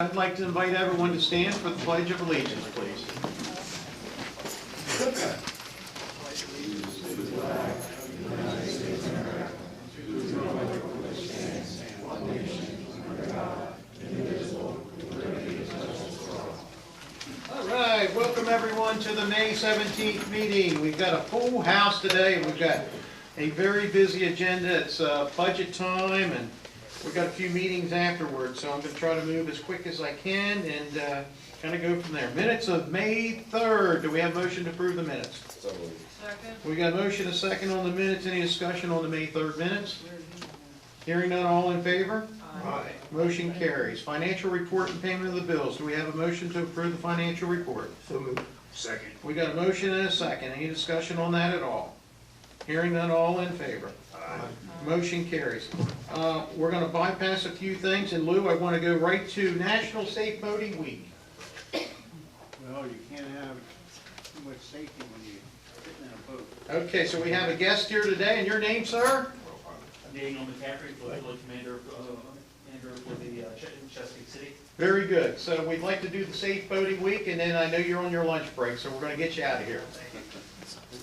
I'd like to invite everyone to stand for the Pledge of Allegiance, please. All right, welcome everyone to the May 17th meeting. We've got a full house today. We've got a very busy agenda. It's budget time, and we've got a few meetings afterwards, so I'm going to try to move as quick as I can and kind of go from there. Minutes of May 3rd. Do we have a motion to approve the minutes? Second. We got a motion, a second on the minutes. Any discussion on the May 3rd minutes? Hearing none, all in favor? Aye. Motion carries. Financial report and payment of the bills. Do we have a motion to approve the financial report? So moved. Second. We got a motion and a second. Any discussion on that at all? Hearing none, all in favor? Aye. Motion carries. We're going to bypass a few things. In lieu, I want to go right to National Safe Boating Week. Well, you can't have too much safety when you're sitting in a boat. Okay, so we have a guest here today, and your name, sir? Daniel McCaffrey, Float Commander for the Chesapeake City. Very good. So we'd like to do the Safe Boating Week, and then I know you're on your lunch break, so we're going to get you out of here.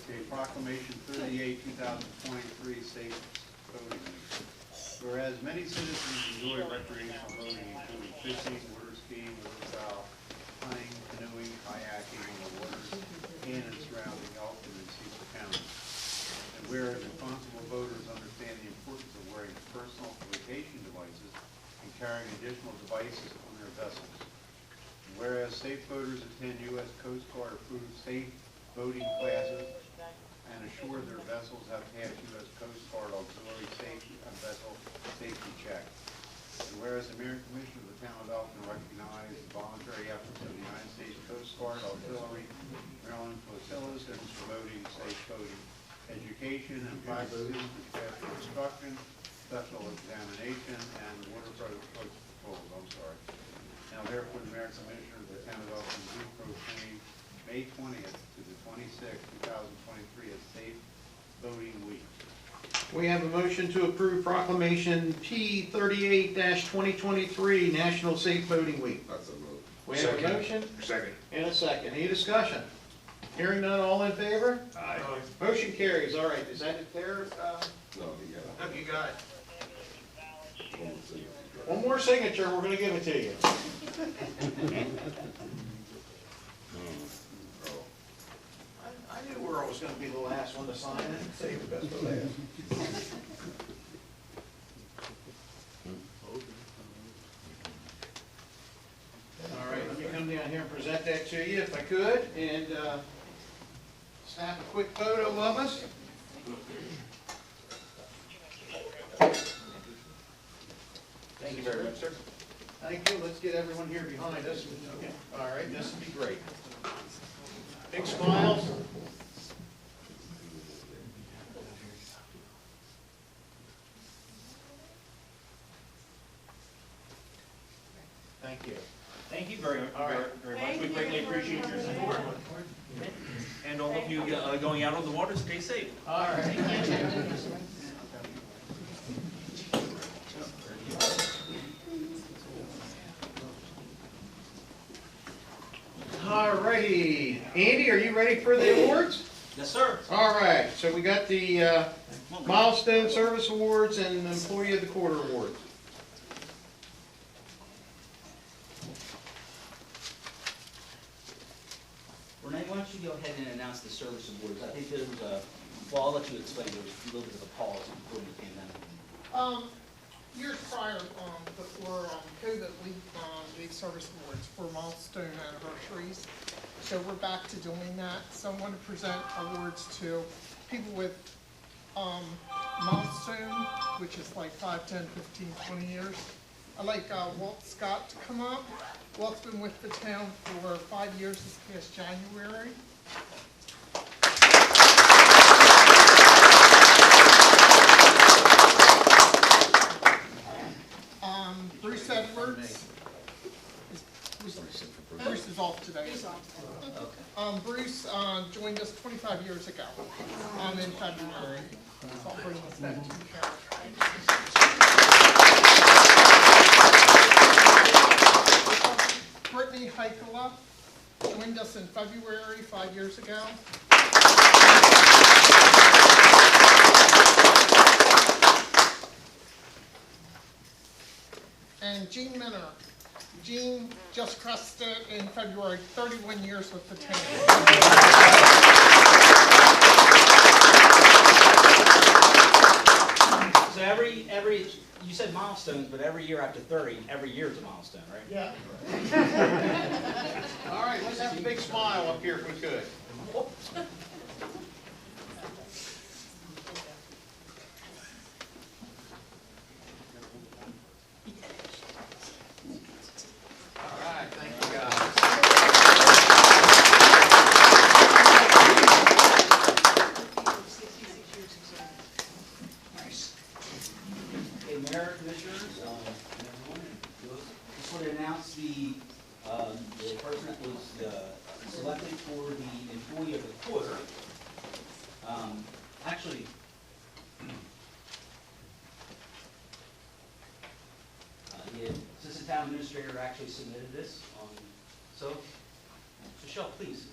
Okay, Proclamation 38, 2023, Safe Boating Week. Whereas many citizens enjoy recreational boating, including fishing, water skiing, waterfowl, hunting, canoeing, kayaking on the waters in and surrounding Elkton and Cecil County. And whereas responsible boaters understand the importance of wearing personal communication devices and carrying additional devices on their vessels. And whereas safe boaters attend U.S. Coast Guard approved safe boating classes and assure their vessels have passed U.S. Coast Guard auxiliary safety and vessel safety check. And whereas the Mayor and Commissioner of the Town of Elkton recognize the voluntary efforts of the United States Coast Guard auxiliary Maryland flotillas in promoting safe boating education and practices, professional instruction, special examination, and water protocols. Now therefore, the Mayor and Commissioner of the Town of Elkton do proclaim May 20th to the 26th, 2023 as Safe Boating Week. We have a motion to approve Proclamation P38-2023, National Safe Boating Week. That's a move. We have a motion Second. and a second. Any discussion? Hearing none, all in favor? Aye. Motion carries. All right, is that it there? No, you got No, you got it. it. One more signature, we're going to give it to you. I knew Earl was going to be the last one to sign it. Save the best for last. All right, let me come down here and present that to you if I could, and snap a quick photo of us. Thank you very much, sir. Thank you. Let's get everyone here behind us. Okay. All right, this would be great. Big smiles. Thank you. Thank you very, All right. very much. We greatly appreciate your support. And all of you going out on the water, stay safe. All right. All righty. Andy, are you ready for the awards? Yes, sir. All right, so we got the Milestone Service Awards and Employee of the Quarter Awards. Renee, why don't you go ahead and announce the service awards? I think there was well, I'll let you explain, there was a little bit of a pause before the pandemic. Years prior, before COVID, we gave service awards for milestone anniversaries. So we're back to doing that. So I want to present awards to people with milestone, which is like 5, 10, 15, 20 years. I'd like Walt Scott to come up. Walt's been with the town for 5 years this past January. Bruce Edwards. Bruce is off today. Bruce joined us 25 years ago in February. So I'll bring this back to you, Karen. Jeremy Heikela joined us in February 5 years ago. And Jean Minner. Jean just crested in February, 31 years with the town. So every, you said milestones, but every year after 30, every year is a milestone, right? Yeah. All right, let's have a big smile up here if we could. All right, thank you guys. Okay, Mayor, Commissioners, and everyone, just want to announce the person that was selected for the Employee of the Quarter. Actually, the Assistant Town Administrator actually submitted this on, so Michelle, please,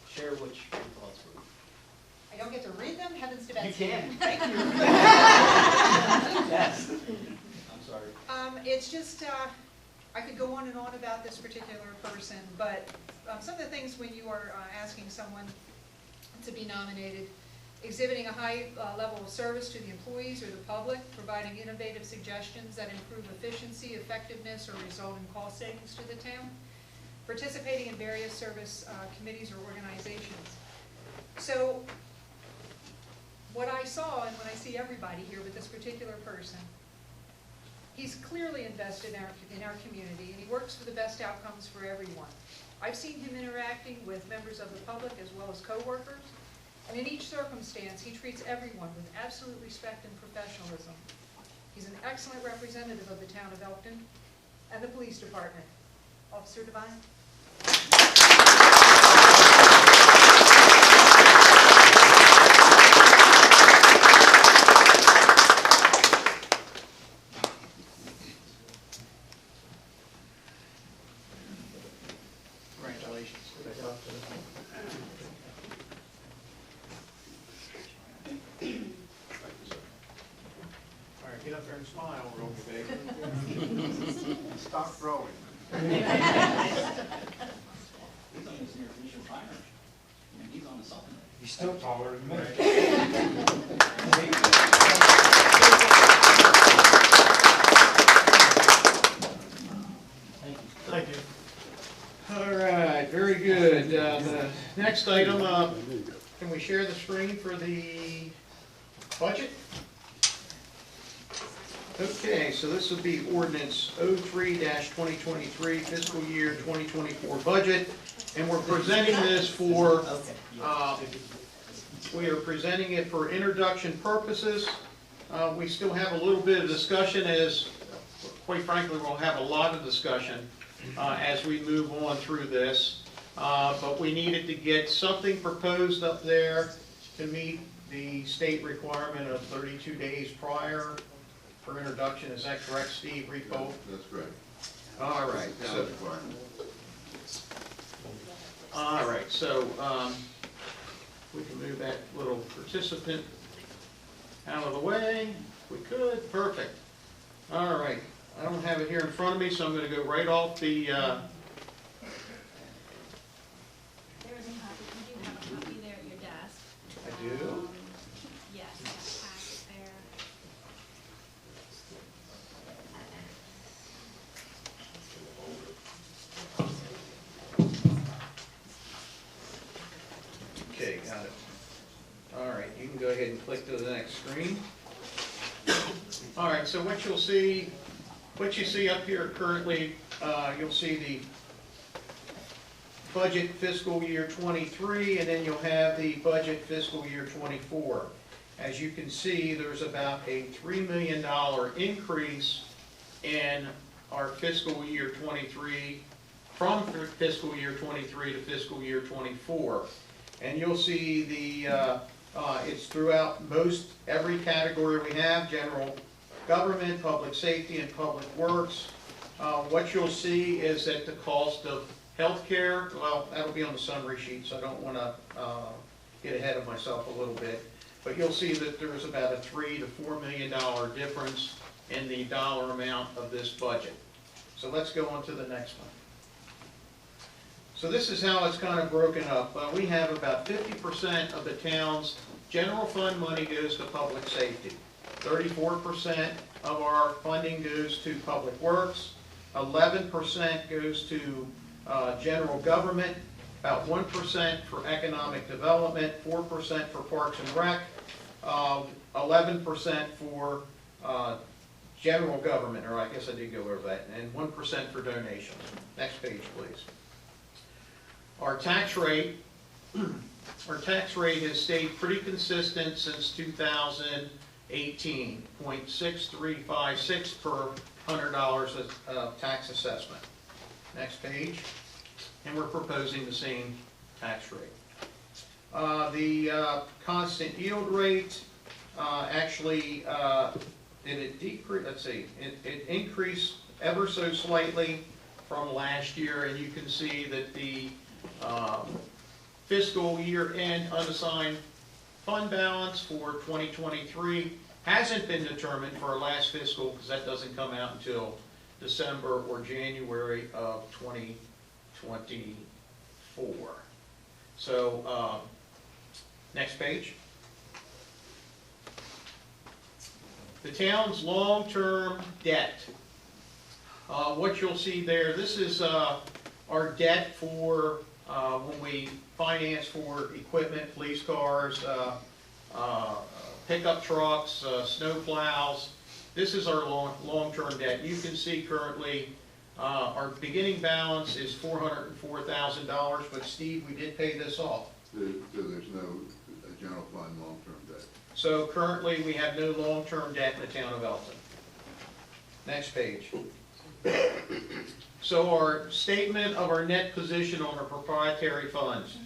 share what your thoughts were. I don't get to read them, heavens to You Betsy. can. Thank you. Yes. I'm sorry. It's just, I could go on and on about this particular person, but some of the things when you are asking someone to be nominated, exhibiting a high level of service to the employees or the public, providing innovative suggestions that improve efficiency, effectiveness, or result in cost savings to the town, participating in various service committees or organizations. So, what I saw, and when I see everybody here, but this particular person, he's clearly invested in our community, and he works for the best outcomes for everyone. I've seen him interacting with members of the public as well as coworkers, and in each circumstance, he treats everyone with absolute respect and professionalism. He's an excellent representative of the town of Elkton and the police department. Officer Devine? Congratulations. All right, get up there and smile real big. Stop throwing. He's on this near Commissioner Finer, and he's on the supplement. He's still taller than me. Thank you. All right, very good. The next item, can we share the screen for the budget? Okay, so this will be ordinance 03-2023 fiscal year 2024 budget, and we're presenting this for, we are presenting it for introduction purposes. We still have a little bit of discussion as, quite frankly, we'll have a lot of discussion as we move on through this. But we needed to get something proposed up there to meet the state requirement of 32 days prior for introduction. Is that correct, Steve Repo? That's correct. All right. Town So, requirement. all right, so we can move that little participant out of the way. If we could, perfect. All right, I don't have it here in front of me, so I'm going to go right off the, There is a copy, you do have a copy there at your desk. I do? Yes, that packet there. Okay, got it. All right, you can go ahead and click to the next screen. All right, so what you see up here currently, you'll see the budget fiscal year 23, and then you'll have the budget fiscal year 24. As you can see, there's about a $3 million increase in our fiscal year 23, from fiscal year 23 to fiscal year 24. And you'll see the, it's throughout every category we have: general government, public safety, and public works, What you'll see is that the cost of healthcare, well, that'll be on the summary sheet, so I don't want to get ahead of myself a little bit. But you'll see that there's about a $3 to $4 million difference in the dollar amount of this budget. So let's go on to the next one. So this is how it's kind of broken up. We have about 50% of the town's general fund money goes to public safety. 34% of our funding goes to public works. 11% goes to general government. About 1% for economic development, 4% for parks and rec, 11% for general government, or I guess I did go over that, and 1% for donations. Next page, please. Our tax rate has stayed pretty consistent since 2018, 0.6356 per $100 of tax assessment. Next page. And we're proposing the same tax rate. The constant yield rate actually it decreased. Let's see, it increased ever so slightly from last year, and you can see that the fiscal year end unassigned fund balance for 2023 hasn't been determined for our last fiscal, because that doesn't come out until December or January of 2024. So, next page. The town's long-term debt. What you'll see there, this is our debt for when we finance for equipment, police cars, pickup trucks, snow plows. This is our long-term debt. You can see currently our beginning balance is $404,000, but Steve, we did pay this off. So there's no general fund long-term debt? So currently, we have no long-term debt in the town of Elkton. Next page. So our statement of our net position on our proprietary funds.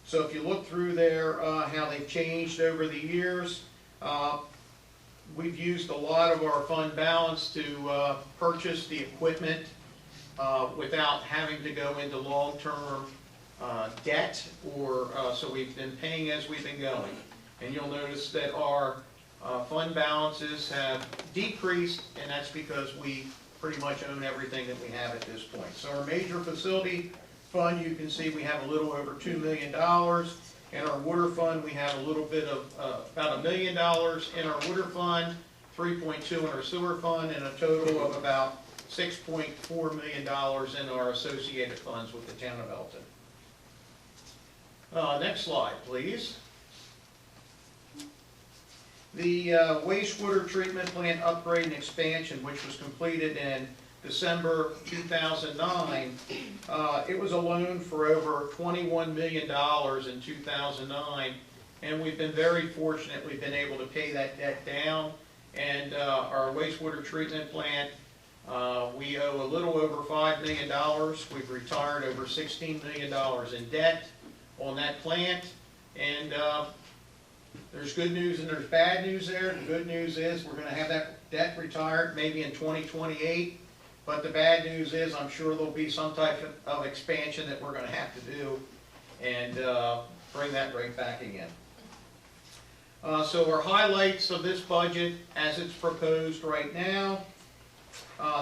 So if you look through there, how they've changed over the years, we've used a lot of our fund balance to purchase the equipment without having to go into long-term debt, or so we've been paying as we've been going. And you'll notice that our fund balances have decreased, and that's because we pretty much own everything that we have at this point. So our major facility fund, you can see we have a little over $2 million. In our water fund, we have a little bit of about $1 million in our water fund, 3.2 in our sewer fund, and a total of about $6.4 million in our associated funds with the town of Elkton. Next slide, please. The wastewater treatment plant upgrade and expansion, which was completed in December 2009, it was a loan for over $21 million in 2009, and we've been very fortunate. We've been able to pay that debt down, and our wastewater treatment plant, we owe a little over $5 million. We've retired over $16 million in debt on that plant, and there's good news and there's bad news there. The good news is we're going to have that debt retired maybe in 2028, but the bad news is I'm sure there'll be some type of expansion that we're going to have to do and bring that rate back again. So our highlights of this budget as it's proposed right now,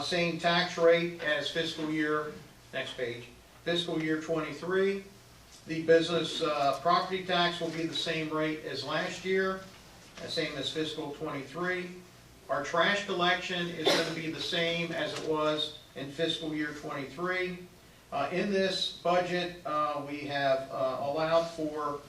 same tax rate as fiscal year, next page, fiscal year 23. The business property tax will be the same rate as last year, same as fiscal 23. Our trash collection is going to be the same as it was in fiscal year 23. In this budget, we have allowed for,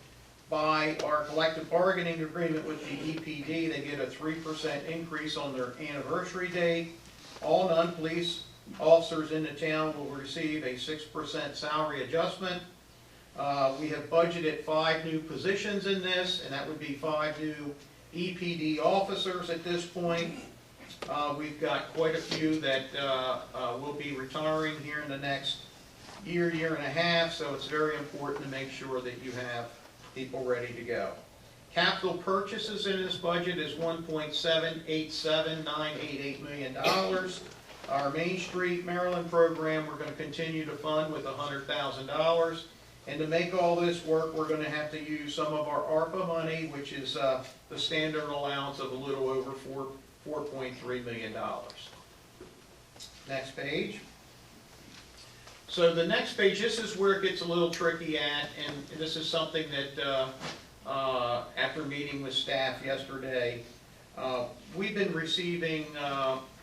by our collective bargaining agreement with the EPD, they get a 3% increase on their anniversary date. All non-police officers in the town will receive a 6% salary adjustment. We have budgeted 5 new positions in this, and that would be 5 new EPD officers at this point. We've got quite a few that will be retiring here in the next year and a half, so it's very important to make sure that you have people ready to go. Capital purchases in this budget is $1.787988 million. Our Main Street Maryland program, we're gonna continue to fund with $100,000. And to make all this work, we're gonna have to use some of our ARPA money, which is the standard allowance of a little over $4.3 million. Next page. So the next page, this is where it gets a little tricky at, and this is something that, after meeting with staff yesterday, we've been receiving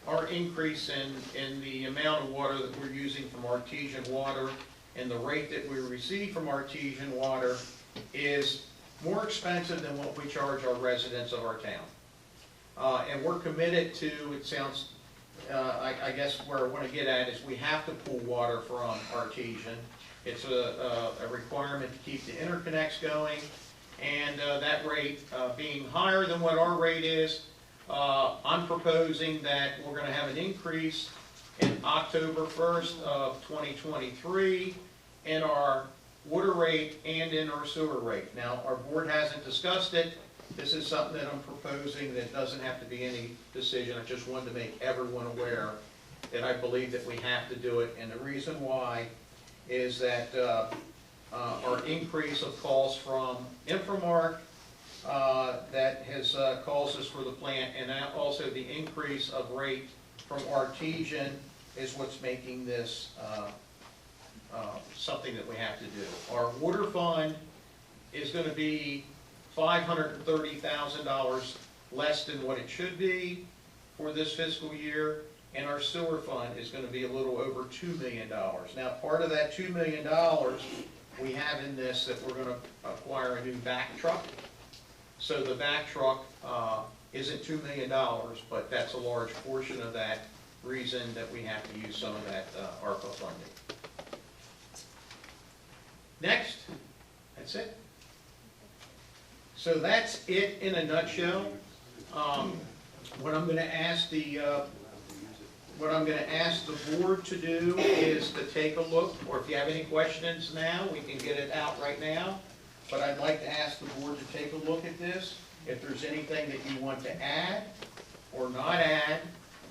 our increase in the amount of water that we're using from artesian water, and the rate that we receive from artesian water is more expensive than what we charge our residents of our town. And we're committed to, it sounds, I guess where I want to get at is we have to pull water from artesian. It's a requirement to keep the interconnects going, and that rate being higher than what our rate is, I'm proposing that we're going to have an increase in October 1st of 2023 in our water rate and in our sewer rate. Now, our board hasn't discussed it. This is something that I'm proposing that doesn't have to be any decision. I just wanted to make everyone aware that I believe that we have to do it. And the reason why is that our increase of calls from Infomark that has caused us for the plant, and also the increase of rate from artesian is what's making this something that we have to do. Our water fund is going to be $530,000 less than what it should be for this fiscal year, and our sewer fund is going to be a little over $2 million. Now, part of that $2 million we have in this that we're going to acquire a new vac truck. So the vac truck isn't $2 million, but that's a large portion of that reason that we have to use some of that ARPA funding. Next, that's it. So that's it in a nutshell. What I'm going to ask the board to do is to take a look, or if you have any questions now, we can get it out right now. But I'd like to ask the board to take a look at this. If there's anything that you want to add or not add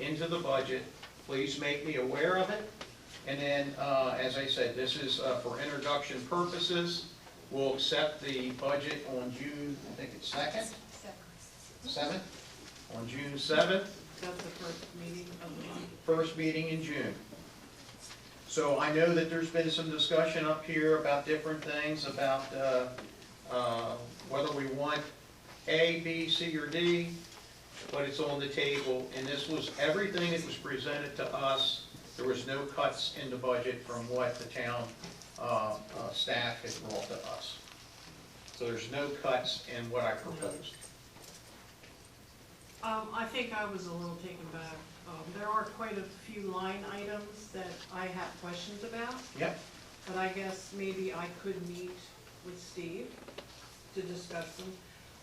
into the budget, please make me aware of it. And then, as I said, this is for introduction purposes. We'll accept the budget on June, I think it's 2nd? 7th? On June 7th. That's the first meeting of the month. First meeting in June. So I know that there's been some discussion up here about different things, about whether we want A, B, C, or D, but it's on the table, and this was everything that was presented to us. There was no cuts in the budget from what the town staff had brought to us. So there's no cuts in what I proposed. I think I was a little taken back. There are quite a few line items that I have questions about, Yep. but I guess maybe I could meet with Steve to discuss them.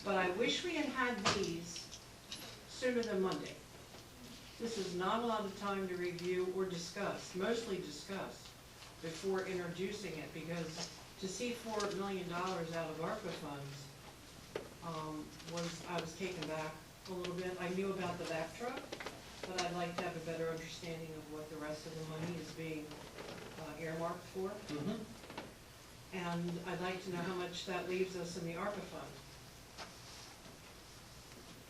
But I wish we had had these sooner than Monday. This is not a lot of time to review or discuss, mostly discuss, before introducing it, because to see $4 million out of ARPA funds I was taken back a little bit. I knew about the vac truck, but I'd like to have a better understanding of what the rest of the money is being earmarked for. Mm-hmm. And I'd like to know how much that leaves us in the ARPA fund.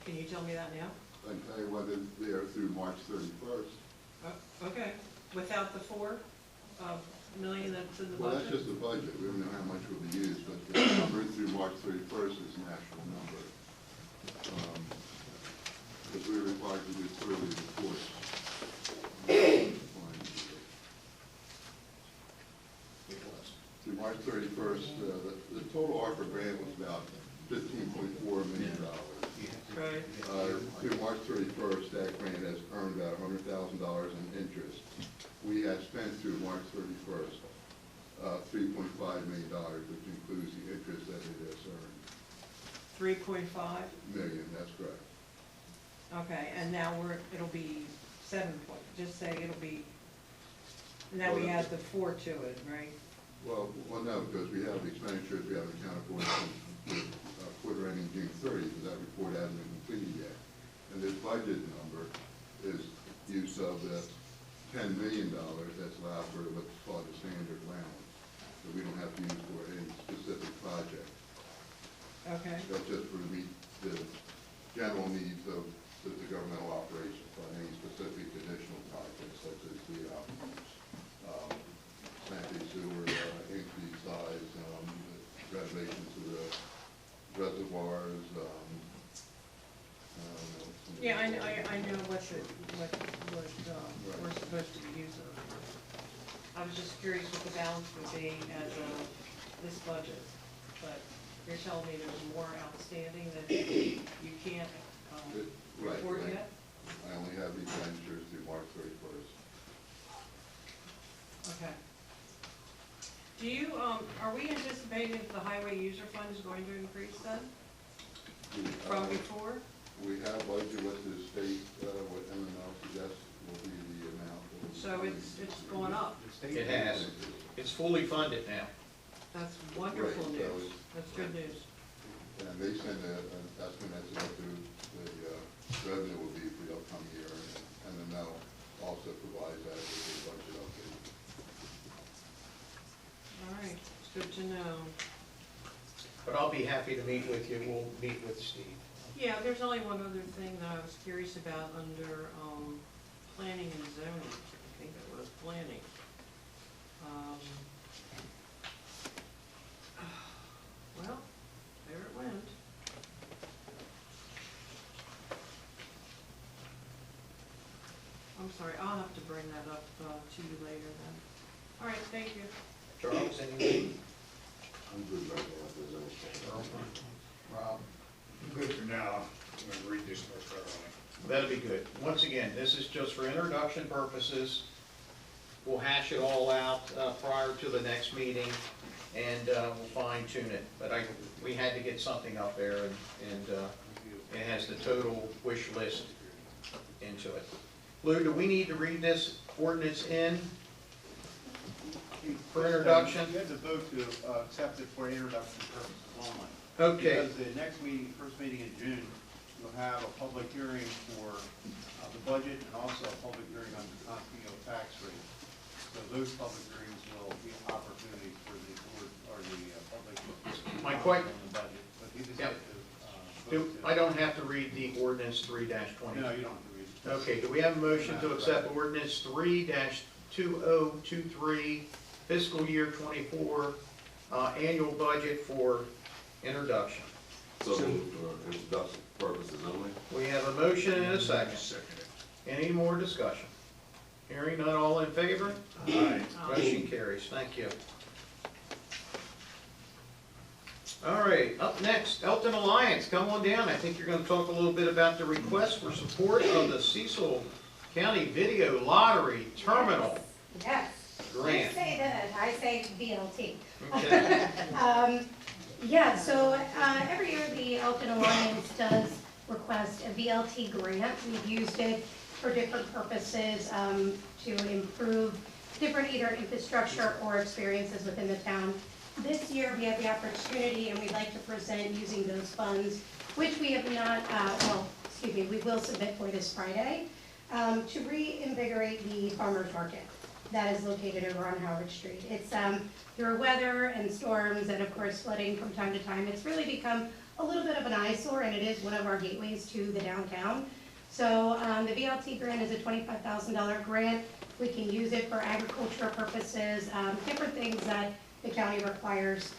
Can you tell me that now? I can tell you what is there through March 31st. Okay, without the $4 million that's in the Well, budget? that's just the budget. We don't know how much will be used, but the number through March 31st is an actual number. Because we're required to do quarterly reports. Through March 31st, the total ARPA grant was about $15.4 million. Right. Through March 31st, that grant has earned about $100,000 in interest. We have spent through March 31st $3.5 million, which includes the interest that it has earned. 3.5? Million, that's correct. Okay, and now it'll be 7 point, just say it'll be, now we add the 4 to it, right? Well, no, because we have the expenditures we haven't accounted for since quarter ending June 30, because that report hasn't been completed yet. And this budget number is use of the $10 million that's allowed for what's called a standard allowance, that we don't have to use for any specific project. Okay, That's just for the general needs of the governmental operations, on any specific additional projects such as the sanitary sewer increase size, renovations to the reservoirs, yeah, I know what we're supposed to be using. I was just curious what the balance would be as of this budget, but you're telling me there's more outstanding that you can't Right, report right. yet? I only have the expenditures through March 31st. Okay. Do you, are we anticipating that the highway user fund is going to increase then, from before? We have budget with the state, what MML suggests will be the amount. that will be So coming. it's going up. It has. It's fully funded now. That's wonderful Right, so news. That's good news. And they send an estimate as to what the revenue will be for the upcoming year, and then that'll also provide that with the budget update. All right, it's good to know. But I'll be happy to meet with you. We'll meet with Steve. Yeah, there's only one other thing that I was curious about under, planning and zoning. I think it was planning. Well, there it went. I'm sorry, I'll have to bring that up, to you later then. All right, thank you. Charles, anything? I'm good right now, if there's anything. Rob? Good for now. I'm gonna read this most thoroughly. That'll be good. Once again, this is just for introduction purposes. We'll hash it all out prior to the next meeting, and we'll fine tune it. But we had to get something up there, and it has the total wish list into it. Lou, do we need to read this ordinance in for introduction? You have to vote to accept it for introduction purposes only. Okay. Because the next meeting, first meeting in June, you'll have a public hearing for the budget and also a public hearing on the Constantino tax rate. So those public hearings will be opportunities for the board or the public to My comment que- on the budget. But you just Yep. have to vote to. I don't have to read the ordinance 3-20. No, you don't have to read it. Okay, do we have a motion to accept ordinance 3-2023 fiscal year 24 annual budget for introduction? So, for introduction purposes only? We have a motion and a second. Second. Any more discussion? Hearing none, all in favor? Aye. Motion carries, thank you. All right, up next, Elkton Alliance, come on down. I think you're gonna talk a little bit about the request for support of the Cecil County Video Lottery Terminal Yes. Grant. You say that, I say VLT. Okay. Yeah, so every year the Elkton Alliance does request a VLT grant. We've used it for different purposes to improve different either infrastructure or experiences within the town. This year we have the opportunity and we'd like to present using those funds, which we have not, we will submit for this Friday, to reinvigorate the farmer's market that is located over on Howard Street. It's through weather and storms and of course flooding from time to time, it's really become a little bit of an eyesore, and it is one of our gateways to the downtown. So the VLT grant is a $25,000 grant. We can use it for agricultural purposes, different things that the county requires.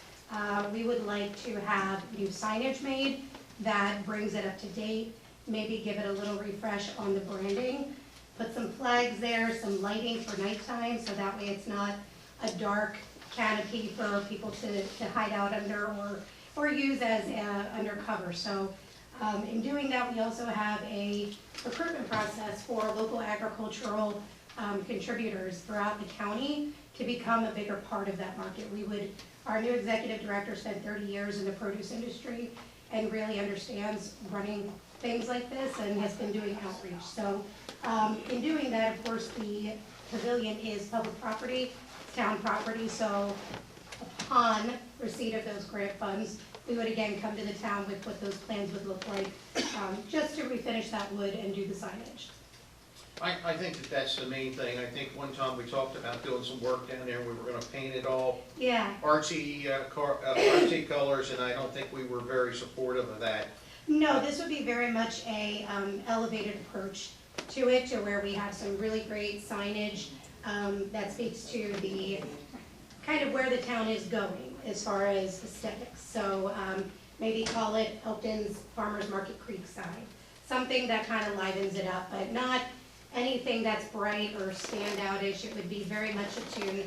We would like to have new signage made that brings it up to date, maybe give it a little refresh on the branding. Put some flags there, some lighting for nighttime, so that way it's not a dark canopy for people to hide out under or use as undercover. So in doing that, we also have a recruitment process for local agricultural contributors throughout the county to become a bigger part of that market. Our new executive director spent 30 years in the produce industry and really understands running things like this and has been doing outreach. So in doing that, of course, the pavilion is public property, town property, so upon receipt of those grant funds, we would again come to the town with what those plans would look like, just to refinish that wood and do the signage. I think that that's the main thing. I think one time we talked about doing some work down there, we were gonna paint it all Yeah. artsy colors, and I don't think we were very supportive of that. No, this would be very much a elevated approach to it, to where we have some really great signage that speaks to the, kind of where the town is going as far as aesthetics. So maybe call it Elkton's Farmers Market Creekside. Something that kind of livens it up, but not anything that's bright or standoutish. It would be very much attuned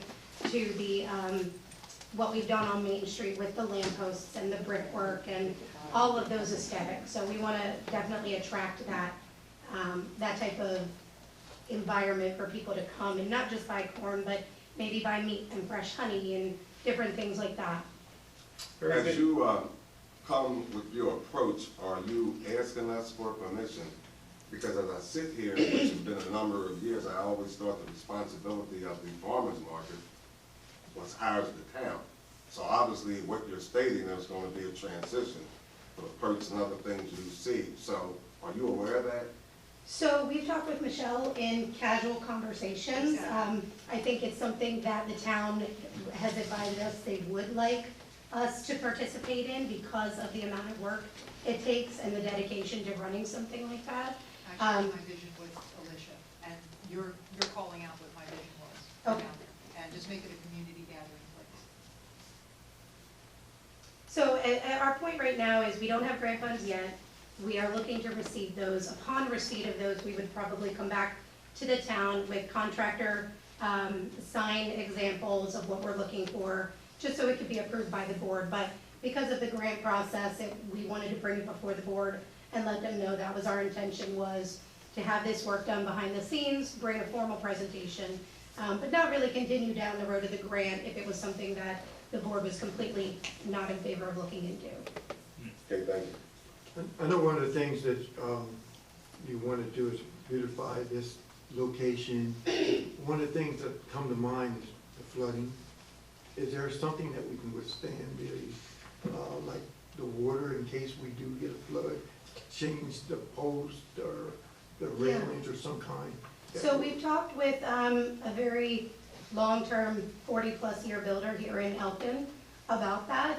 to the, what we've done on Main Street with the lampposts and the brickwork and all of those aesthetics. So we want to definitely attract that, that type of environment for people to come and not just buy corn, but maybe buy meat and fresh honey and different things like that. Very As good. you come with your approach, are you asking us for permission? Because as I sit here, which has been a number of years, I always thought the responsibility of the farmer's market was ours, the town. So obviously, what you're stating, there's going to be a transition for the perks and other things you see. So are you aware of that? So we've talked with Michelle in casual conversations. I think it's something that the town has advised us they would like us to participate in because of the amount of work it takes and the dedication to running something like that. Actually, my vision was Alicia, and you're calling out what my vision was. Okay. And just make it a community gathering place. So at our point right now is we don't have grant funds yet. We are looking to receive those. Upon receipt of those, we would probably come back to the town with contractor sign examples of what we're looking for, just so it could be approved by the board. But because of the grant process, we wanted to bring it before the board and let them know that was our intention, was to have this work done behind the scenes, bring a formal presentation, but not really continue down the road of the grant if it was something that the board was completely not in favor of looking into. Okay, thank you. I know one of the things that you want to do is beautify this location. One of the things that come to mind is the flooding. Is there something that we can withstand, really, like the water in case we do get a flood? Change the post or the railings or some kind? So we've talked with a very long-term 40-plus year builder here in Elkton about that.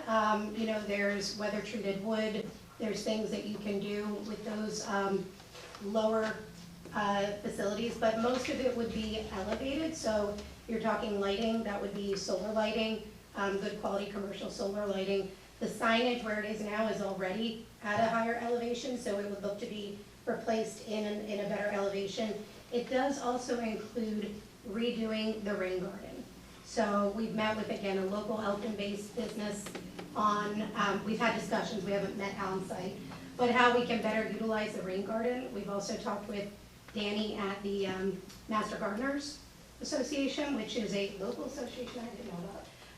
You know, there's weather-treated wood. There's things that you can do with those lower facilities, but most of it would be elevated. So you're talking lighting, that would be solar lighting, good quality commercial solar lighting. The signage where it is now is already at a higher elevation, so it would look to be replaced in a better elevation. It does also include redoing the rain garden. So we've met with, again, a local Elkton-based business on, we've had discussions, we haven't met on site, but how we can better utilize the rain garden. We've also talked with Danny at the Master Gardeners Association, which is a local association I didn't know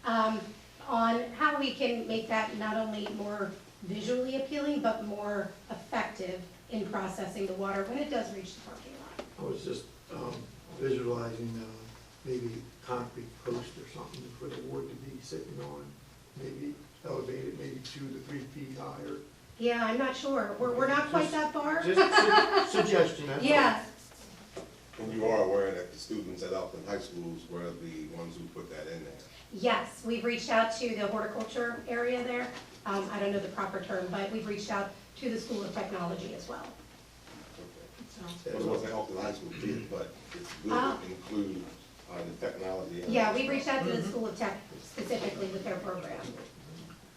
about, on how we can make that not only more visually appealing, but more effective in processing the water when it does reach the parking lot. I was just visualizing maybe concrete post or something for the wood to be sitting on, maybe elevated maybe 2 to 3 feet higher. Yeah, I'm not sure. We're not quite that far. Just suggestion, that's all. Yeah. And you are aware that the students at Elkton High Schools were the ones who put that in there? Yes, we've reached out to the horticulture area there. I don't know the proper term, but we've reached out to the School of Technology as well. Well, it wasn't Elkton High School did, but it's good to include the technology. Yeah, we reached out to the School of Tech specifically with their program.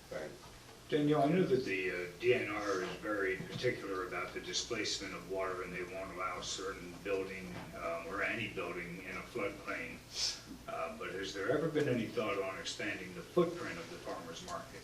Thanks. Danielle, I know that the DNR is very particular about the displacement of water, and they won't allow certain building or any building in a floodplain. But has there ever been any thought on expanding the footprint of the farmer's market?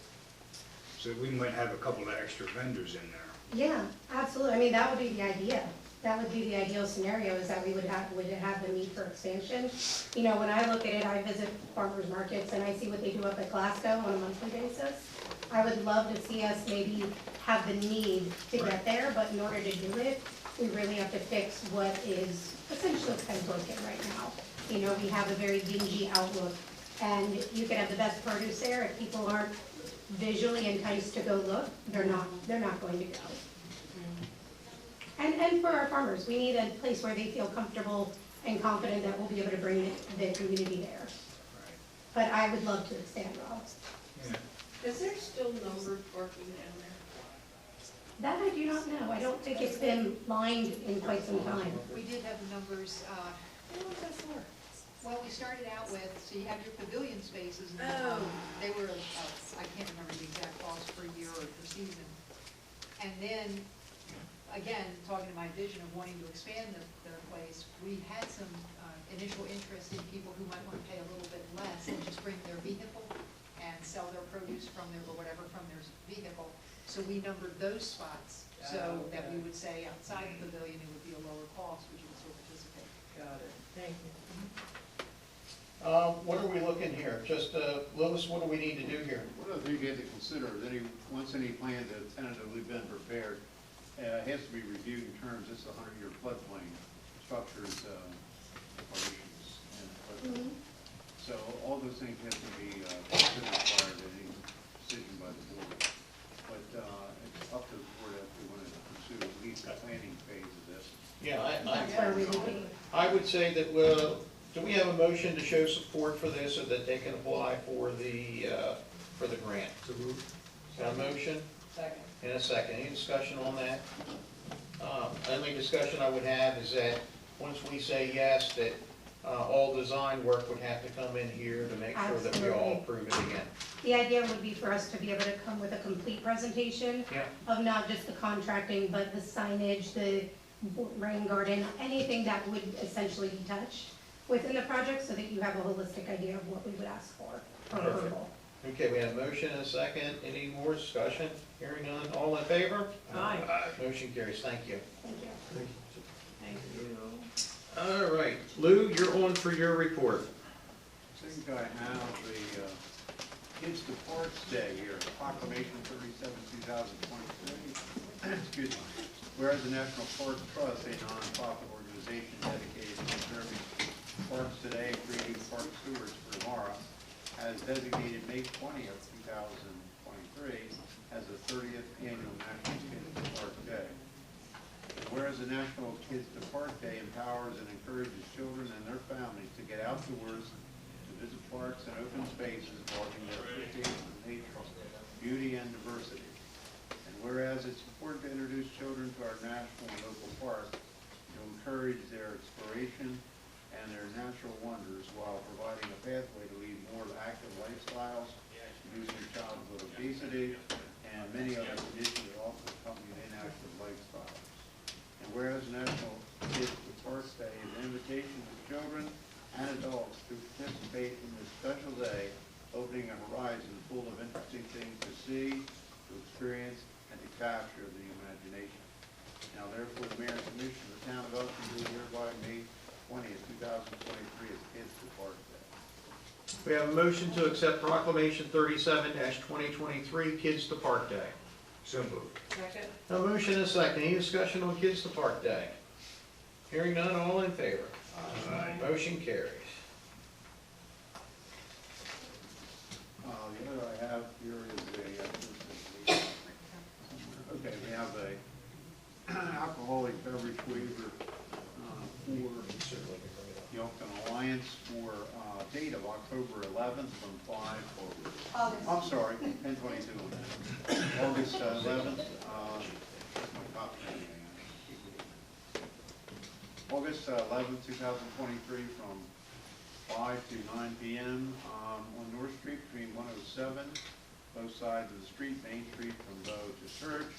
So we might have a couple of extra vendors in there. Yeah, absolutely. I mean, that would be the idea. That would be the ideal scenario, is that we would have the need for expansion. You know, when I look at it, I visit farmers markets and I see what they do up at Glasgow on a monthly basis. I would love to see us maybe have the need to get there, but in order to do it, we really have to fix what is essentially kind of broken right now. You know, we have a very dingy outlook, and you can have the best produce there. If people aren't visually enticed to go look, they're not going to go. And for our farmers, we need a place where they feel comfortable and confident that we'll be able to bring the community there. But I would love to expand, Rob. Is there still numbered parking down there? That I do not know. I don't think it's been lined in quite some time. We did have the numbers, What was that for? well, we started out with, so you have your pavilion spaces, and Oh. they were, I can't remember the exact cost per year or per season. And then, again, talking to my vision of wanting to expand the place, we had some initial interest in people who might want to pay a little bit less and just bring their vehicle and sell their produce from their, or whatever, from their vehicle. So we numbered those spots, so that we would say outside the pavilion, it would be a lower cost, which you would still participate. Got it, thank you. What are we looking here? Just, Louis, what do we need to do here? One other thing you have to consider is once any plans have tentatively been prepared, it has to be reviewed in terms, this is a 100-year floodplain, structures, operations, and floodplain. So all those things have to be considered prior to any decision by the board. But it's up to the board if we want to pursue at least the planning phase of this. Yeah, That's where we would be. I would say that, do we have a motion to show support for this so that they can apply for the grant? Got a motion? Second. In a second. Any discussion on that? Only discussion I would have is that once we say yes, that all design work would have to come in here to make sure that we all Absolutely. approve it again. The idea would be for us to be able to come with a complete presentation Yeah. of not just the contracting, but the signage, the rain garden, anything that would essentially be touched within the project so that you have a holistic idea of what we would ask for Perfect. approval. Okay, we have a motion and a second. Any more discussion? Hearing none. All in favor? Aye. Motion carries. Thank you. Thank you. Thank you. All right, Lou, you're on for your report. I think I have the Kids to Parks Day here, Proclamation 37, 2023. Excuse me. Whereas the National Park Trust, a nonprofit organization dedicated to serving parks today and creating park stewards for tomorrow, has designated May 20th, 2023 as the 30th annual National Kids to Park Day. And whereas the National Kids to Park Day empowers and encourages children and their families to get outdoors, to visit parks and open spaces, involving their appreciation of nature, beauty, and diversity. And whereas it's important to introduce children to our national and local parks to encourage their exploration and their natural wonders while providing a pathway to lead more active lifestyles, reducing childhood obesity, and many other conditions that often accompany inactive lifestyles. And whereas National Kids to Park Day is an invitation to children and adults to participate in this special day, opening a horizon full of interesting things to see, to experience, and to capture the imagination. Now therefore, the Mayor and Commission of the Town of Elkton do hereby May 20th, 2023 as Kids to Park Day. We have a motion to accept Proclamation 37-2023, Kids to Park Day. So moved. Second. A motion and a second. Any discussion on Kids to Park Day? Hearing none, all in favor? Aye. Motion carries. The other I have here is okay, we have a alcoholic beverage waiver for the Elkton Alliance for date of October 11th from 5 or, I'm sorry, 10/22 on that. August 11th, my copy. August 11th, 2023 from 5 to 9 p.m. On North Street between 107, both sides of the street, Main Street from Bow to Church.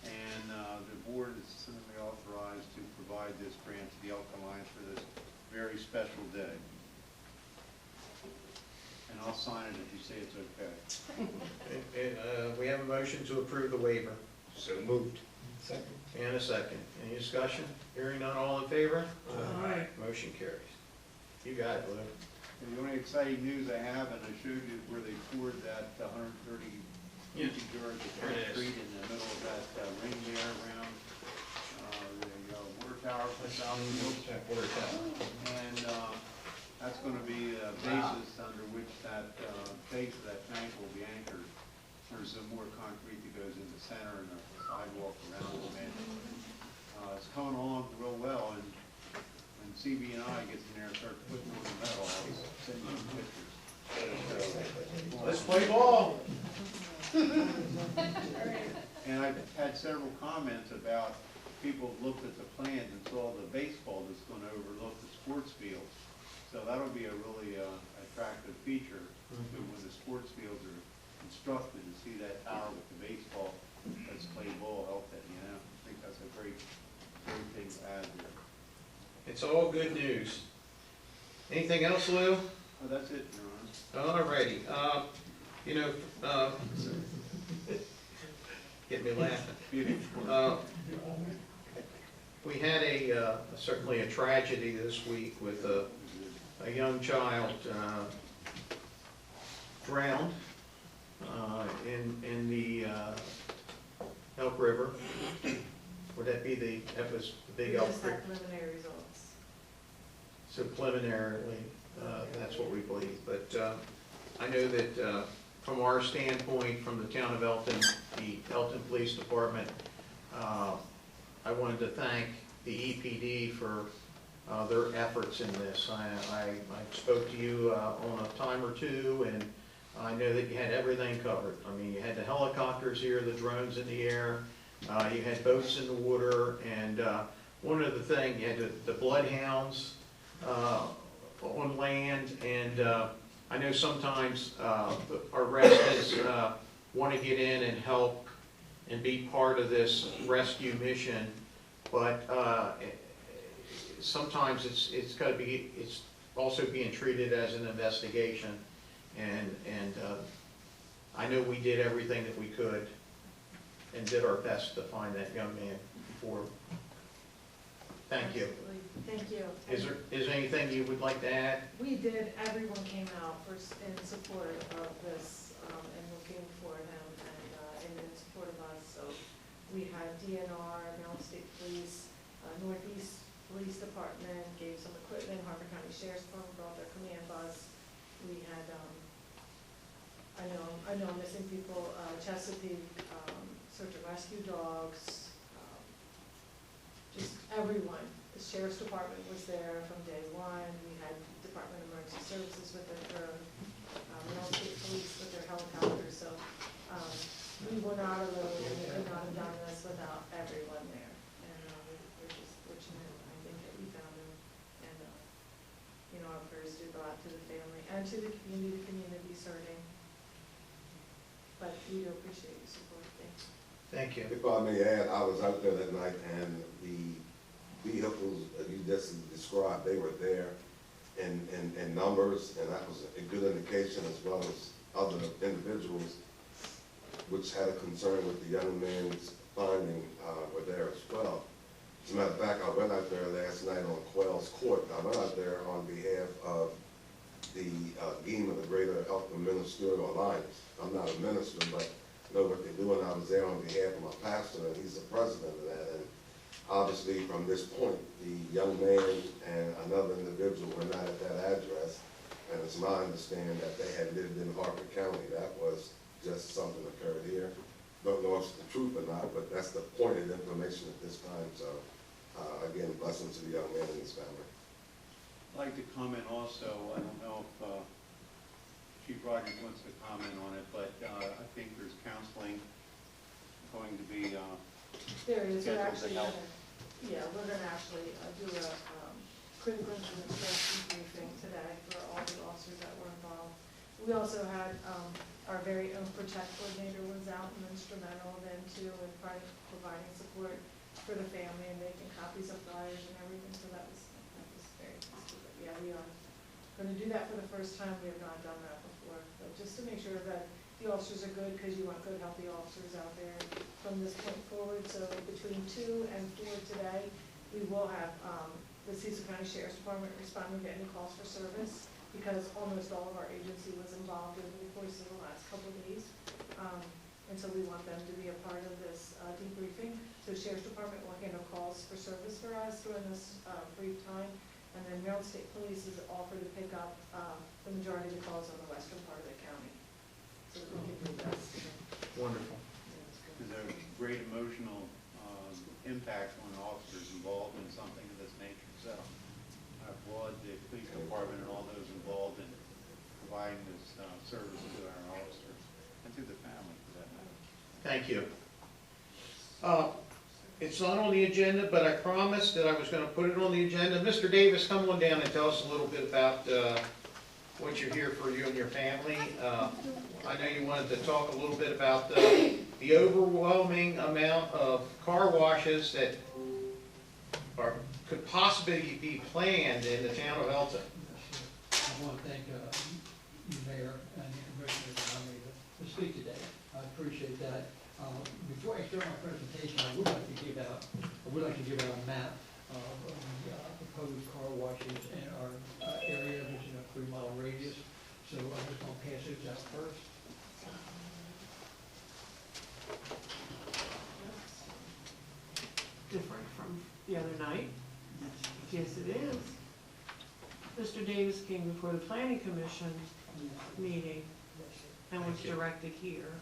And the board is simply authorized to provide this grant to the Elkton Alliance for this very special day. And I'll sign it if you say it's okay. We have a motion to approve the waiver. So moved. Second. And a second. Any discussion? Hearing none, all in favor? Aye. Motion carries. You got it, Lou. And the only exciting news I have, and I showed you where they poured that 130 cubic yards of There it is. concrete in the middle of that ring there around the water tower for Southfield. Water tower. And that's going to be a basis under which that base of that tank will be anchored. There's some more concrete that goes in the center and the sidewalk around the mansion. It's coming along real well, and when CB&I gets in there and starts putting on the metal, I'll send you some pictures. Let's play ball. And I've had several comments about people who looked at the plans and saw the baseball that's gonna overlook the sports fields. So that'll be a really attractive feature when the sports fields are constructed, to see that tower with the baseball that's played ball, Elkton, you know. I think that's a great thing to add here. It's all good news. Anything else, Lou? Oh, that's it, Your Honor. All righty. You know, get me laughing. We had certainly a tragedy this week with a young child drowned in the Elk River. Would that be that was the big Elk River? Preliminary results. So preliminarily, that's what we believe. But I know that from our standpoint, from the town of Elkton, the Elkton Police Department, I wanted to thank the EPD for their efforts in this. I spoke to you on a time or two, and I know that you had everything covered. I mean, you had the helicopters here, the drones in the air, you had boats in the water, and one of the things, you had the bloodhounds on land, and I know sometimes our residents want to get in and help and be part of this rescue mission, but sometimes it's got to be, it's also being treated as an investigation, and I know we did everything that we could and did our best to find that young man before. Thank you. Thank you. Is there anything you would like to add? We did, everyone came out in support of this, and looking for him, and in support of us. So we had DNR, Maryland State Police, Northeast Police Department gave some equipment, Harford County Sheriff's Department brought their command bus. We had, I know I'm missing people, Chesapeake, search and rescue dogs, just everyone. The Sheriff's Department was there from day one. We had Department of Emergency Services with their drone, Maryland State Police with their helicopters. So we were not alone, and we could not have done this without everyone there. And we're just fortunate, I think, that we found him. And you know, our prayers do go out to the family and to the community hurting. But we do appreciate your support. Thanks. Thank you. If I may add, I was out there that night, and the vehicles you just described, they were there in numbers, and that was a good indication, as well as other individuals which had a concern with the young man's finding were there as well. As a matter of fact, I went out there last night on Quail's Court. I went out there on behalf of the GEAM of the Greater Elkton Ministerial Alliance. I'm not a minister, but I know what they do, and I was there on behalf of my pastor, and he's the president of that. And obviously, from this point, the young man and another individual were not at that address, and it's my understanding that they had lived in Harford County. That was just something occurred here. Don't know if it's the truth or not, but that's the point of information at this time. So, again, blessings to the young man and his family. I'd like to comment also, I don't know if Chief Rogers wants to comment on it, but I think there's counseling going to be There is, we're scheduled to actually help. we're gonna actually do a critical incident response briefing today for all the officers that were involved. We also had our very own Protect coordinator was out and instrumental then too in providing support for the family and making copies of flyers and everything. So that was very useful. But yeah, we are going to do that for the first time. We have not done that before, but just to make sure that the officers are good, because you want good, healthy officers out there from this point forward. So between 2 and 4 today, we will have the Cecil County Sheriff's Department responding to any calls for service, because almost all of our agency was involved over the course of the last couple of days. And so we want them to be a part of this debriefing. So Sheriff's Department will handle calls for service for us during this brief time. And then Maryland State Police is offered to pick up the majority of the calls on the western part of the county. So that we can do that. Wonderful. There's a great emotional impact on officers Thank you. It's not on the agenda, but I promised that I was gonna put it on the agenda. Mr. Davis, come on down and tell us a little bit about what you're here for, you and your family. I know you wanted to talk a little bit about the overwhelming amount of car washes that could possibly be planned in the town of Elkton. I want to thank you, Mayor, and the Commissioners for allowing me to speak today. I appreciate that. Before I start my presentation, I would like to give out a map of the proposed car washes in our area, which is a 3-mile radius. So I'm just going to pass those out first. Different from the other night. Yes, it is. Mr. Davis came before the Planning Commission meeting and was directed here.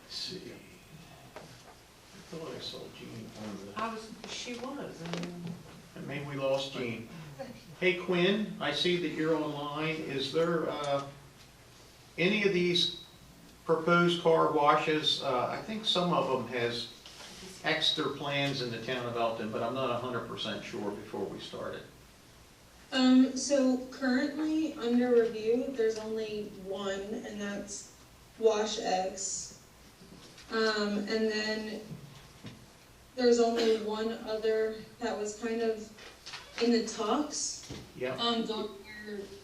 Let's see. I thought I saw Jean on She was, and maybe we lost Jean. Hey Quinn, I see that you're online. Is there any of these proposed car washes? I think some of them has extra plans in the town of Elkton, but I'm not 100% sure before we started. So currently under review, there's only one, and that's Wash X. And then there's only one other that was kind of in the talks. Yeah.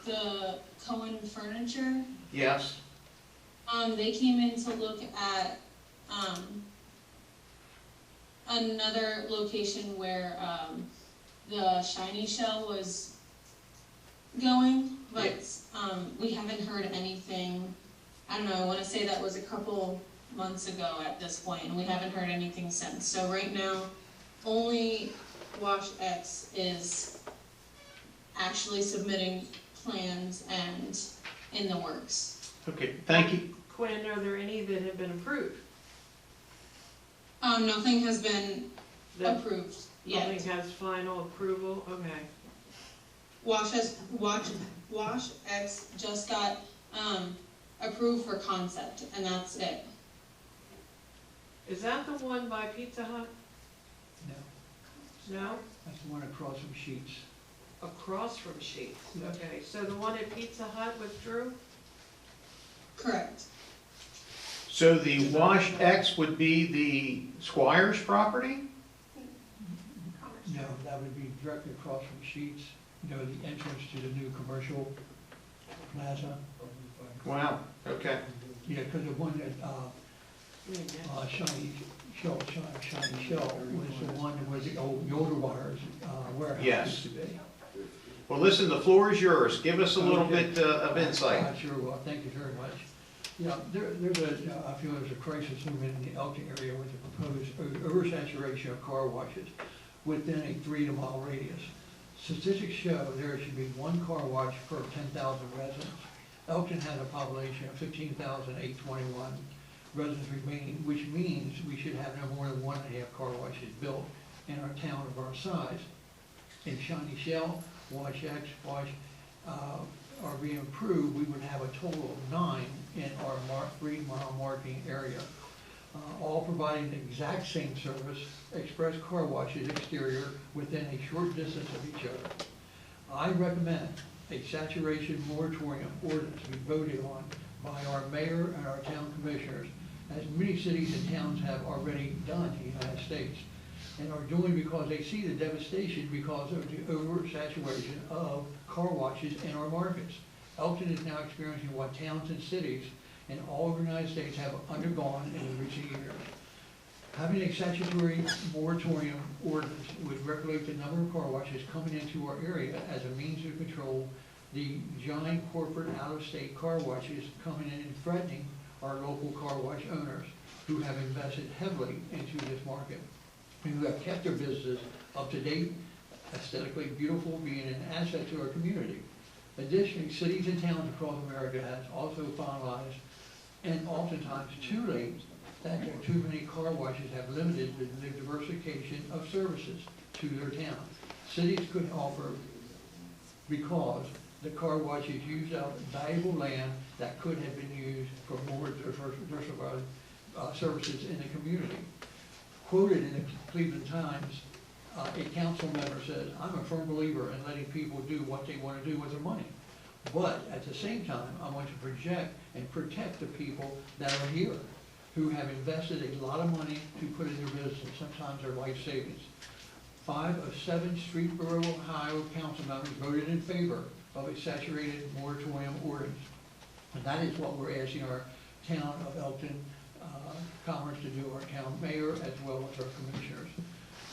The Cohen Furniture. Yes. They came in to look at another location where the Shiny Shell was going, but we haven't heard anything. I don't know, I want to say that was a couple months ago at this point, and we haven't heard anything since. So right now, only Wash X is actually submitting plans and in the works. Okay, thank you. Quinn, are there any that have been approved? Nothing has been approved yet. Nothing has final approval, okay. Wash X just got approved for concept, and that's it. Is that the one by Pizza Hut? No, No? that's the one across from Sheets. Across from Sheets, Yes. okay. So the one at Pizza Hut withdrew? Correct. So the Wash X would be the Squires property? No, that would be directly across from Sheets, the entrance to the new commercial plaza. Wow, okay. Yeah, because the one that, Shiny Shell was the one where the old Yoder Wires warehouse Yes. used to be. Well, listen, the floor is yours. Give us a little Okay. bit of insight. Sure, well, thank you very much. Yeah, I feel there's a crisis movement in the Elkton area with the proposed oversaturation of car washes within a 3-mile radius. Statistics show there should be one car wash per 10,000 residents. Elkton has a population of 15,821 residents remaining, which means we should have no more than 1.5 car washes built in our town of our size. If Shiny Shell, Wash X, Wash are being approved, we would have a total of 9 in our 3-mile marking area, all providing the exact same service, express car washes exterior within a short distance of each other. I recommend a saturation moratorium ordinance be voted on by our mayor and our town commissioners, as many cities and towns have already done in the United States, and are doing because they see the devastation because of the oversaturation of car washes in our markets. Elkton is now experiencing what towns and cities in all of the United States have undergone in the recent years. Having a statutory moratorium ordinance would regulate the number of car washes coming into our area as a means to control the giant corporate out-of-state car washes coming in and threatening our local car wash owners who have invested heavily into this market and who have kept their businesses up to date, aesthetically beautiful, being an asset to our community. Additionally, cities and towns across America has also finalized, and oftentimes too late, that there are too many car washes have limited the diversification of services to their town. Cities could offer, because the car washes used up valuable land that could have been used for more diversified services in the community. Quoted in the Cleveland Times, a council member says, "I'm a firm believer in letting people do what they want to do with their money. But at the same time, I want to project and protect the people that are here, who have invested a lot of money to put in their business, sometimes their life savings." 5 of 7 Streetsboro, Ohio council members voted in favor of a saturated moratorium ordinance. And that is what we're asking our town of Elkton Commerce to do, our town mayor as well as our commissioners.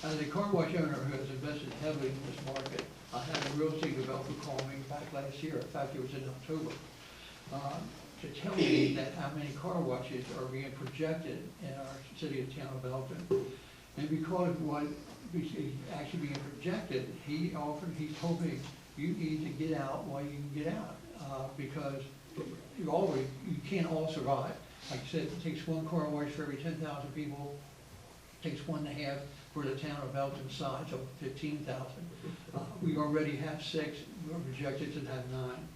As a car wash owner who has invested heavily in this market, I had a real estate developer call me back last year, in fact it was in October, to tell me that how many car washes are being projected in our city and town of Elkton. And because what is actually being projected, he told me, you need to get out while you can get out, because you can't all survive. Like I said, it takes 1 car wash for every 10,000 people, it takes 1.5 for the town of Elkton size, so 15,000. We already have 6, we're projected to have 9.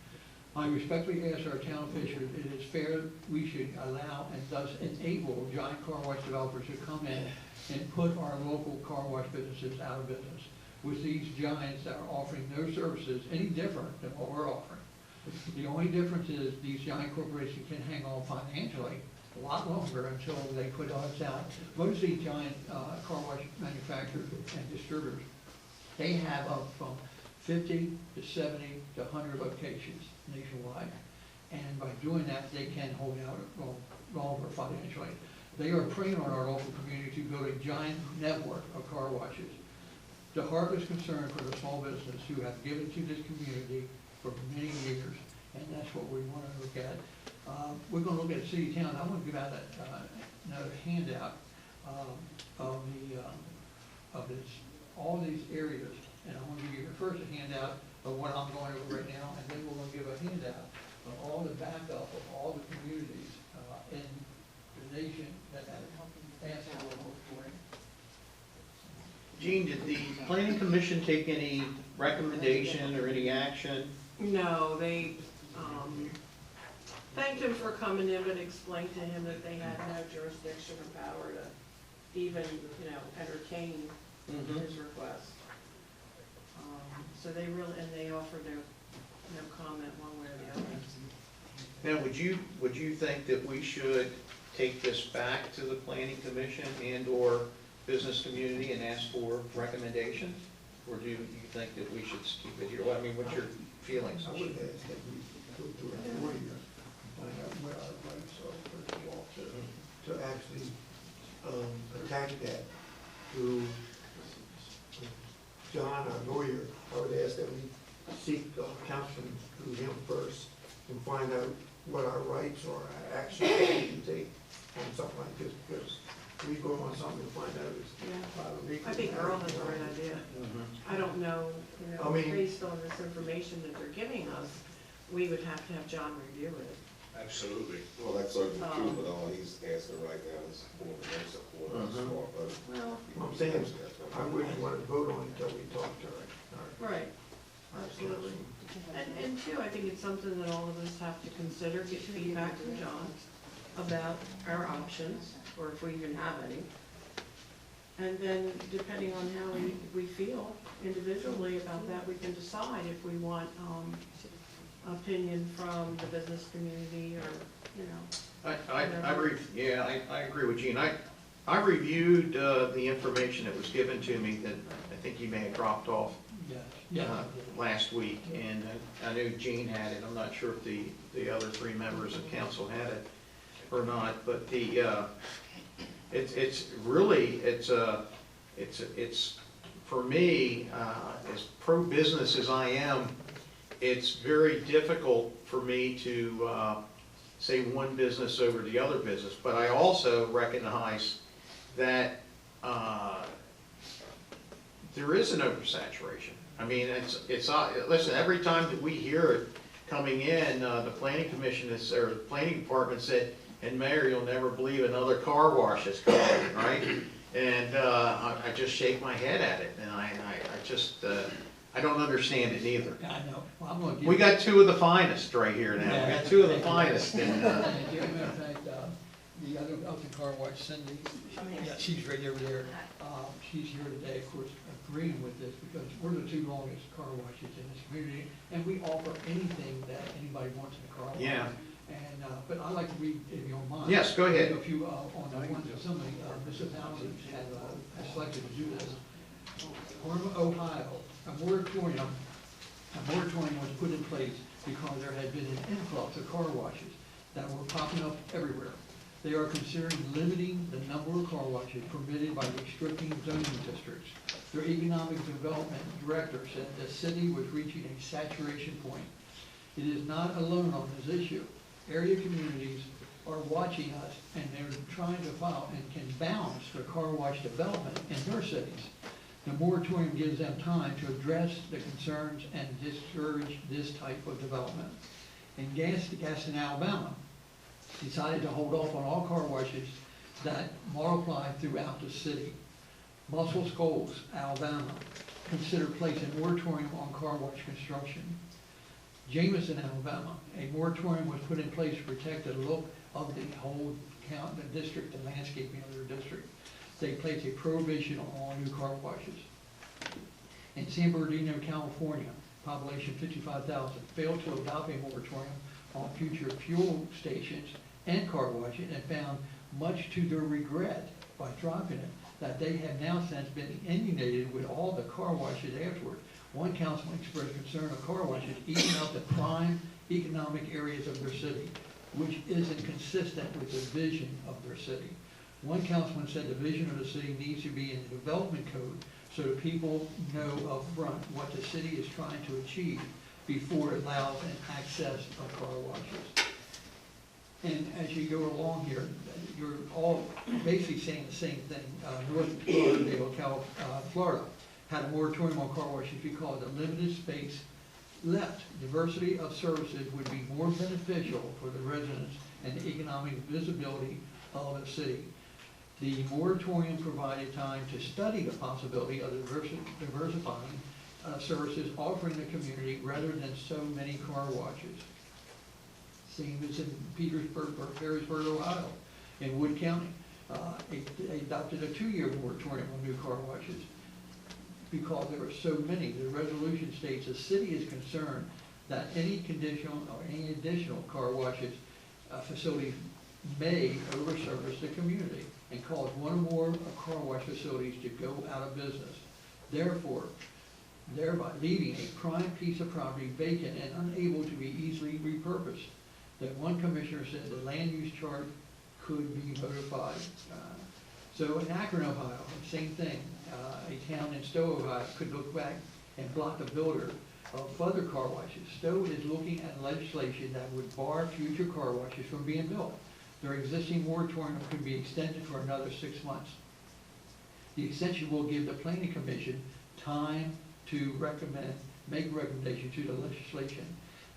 I respectfully ask our town officials, it is fair we should allow and thus enable giant car wash developers to come in and put our local car wash businesses out of business, with these giants that are offering no services any different than what we're offering. The only difference is these giant corporations can hang on financially a lot longer until they put us out. Most of these giant car wash manufacturers and distributors, they have up from 50 to 70 to 100 locations nationwide. And by doing that, they can hold out longer financially. They are preying on our local community to build a giant network of car washes. The heart is concerned for the small business who have given to this community for many years, and that's what we want to look at. We're going to look at city town. I want to give out another handout of all these areas, and I want to give you first a handout of what I'm going over right now, and then we're going to give a handout of all the backup of all the communities in the nation that have asked for a moratorium. Gene, did the planning commission take any recommendation or any action? No, they, thanked him for coming in, but explained to him that they had no jurisdiction or power to even, entertain his request. So they really, and they offered no comment one way or the other. Now, would you think that we should take this back to the planning commission and/or business community and ask for recommendations? Or do you think that we should keep it here? Well, I mean, what's your feelings? I would ask that we go through it for you, find out where our rights are, first of all, to actually attack that through John, our lawyer. I would ask that we seek counseling through him first and find out what our rights or our actions we can take on something like this, because we go on something to find out it's I think Earl has the right idea. I don't know, I mean, based on this information that they're giving us, we would have to have John review it. Absolutely. Well, that's certainly true, but all he's asking right now is for the support of the small vote. Well, I'm saying, I wouldn't want to vote on it until we talk to our right, absolutely. And two, I think it's something that all of us have to consider, get feedback from John about our options, or if we even have any. And then, depending on how we feel individually about that, we can decide if we want opinion from the business community or, I agree with Gene. I reviewed the information that was given to me that I think you may have dropped off last week, and I knew Gene had it. I'm not sure if the other 3 members of council had it or not, but it's for me, as pro-business as I am, it's very difficult for me to say one business over the other business, but I also recognize that there is an oversaturation. I mean, listen, every time that we hear it coming in, the planning commission is, or the planning department said, and Mayor, you'll never believe another car wash is coming, right? And, I just shake my head at it, and I just, I don't understand it neither. Yeah, I know. Well, I'm gonna give We you- got two of the finest right here now. We got two of the finest, and, As a matter of fact, the other Elkton car wash, Cindy, yeah, she's right over there. She's here today, of course, agreeing with this, because we're the two longest car washes in this community, and we offer anything that anybody wants in a car wash. Yeah. And, but I'd like to read, if you don't mind. Yes, go ahead. A few, on the ones that somebody, municipalities have selected to do this. Orem, Ohio, a moratorium was put in place because there had been an influx of car washes that were popping up everywhere. They are considering limiting the number of car washes permitted by restricting zoning districts. Their economic development director said the city was reaching a saturation point. It is not alone on this issue. Area communities are watching us, and they're trying to file and can balance their car wash development in their cities. The moratorium gives them time to address the concerns and discourage this type of development. And Gaston, Alabama, decided to hold off on all car washes that multiply throughout the city. Muscle Shoals, Alabama, considered placing a moratorium on car wash construction. Jameson, Alabama, a moratorium was put in place to protect the look of the whole county, the district, the landscaping of their district. They placed a prohibition on all new car washes. In San Bernardino, California, population 55,000, failed to adopt a moratorium on future fuel stations and car washes, and found, much to their regret, by dropping it, that they have now since been inundated with all the car washes afterward. One councilman expressed concern of car washes eating up the prime economic areas of their city, which isn't consistent with the vision of their city. One councilman said the vision of the city needs to be in the development code so that people know up front what the city is trying to achieve before it allows an access of car washes. And as you go along here, you're all basically saying the same thing. North Lauderdale, Florida, had a moratorium on car washes because the limited space left. Diversity of services would be more beneficial for the residents and the economic visibility of the city. The moratorium provided time to study the possibility of diversifying services offering the community rather than so many car washes. Same as in Perrysburg, Ohio, in Wood County. They adopted a 2-year moratorium on new car washes because there are so many. The resolution states the city is concerned that any conditional or any additional car washes facilities may overservice the community and cause one or more car wash facilities to go out of business. Therefore, thereby leaving a prime piece of property vacant and unable to be easily repurposed. That one commissioner said the land use chart could be modified. So in Akron, Ohio, same thing. A town in Stowe, Ohio could look back and block the builder of other car washes. Stowe is looking at legislation that would bar future car washes from being built. Their existing moratorium could be extended for another 6 months. The extension will give the Planning Commission time to make recommendations to the legislation.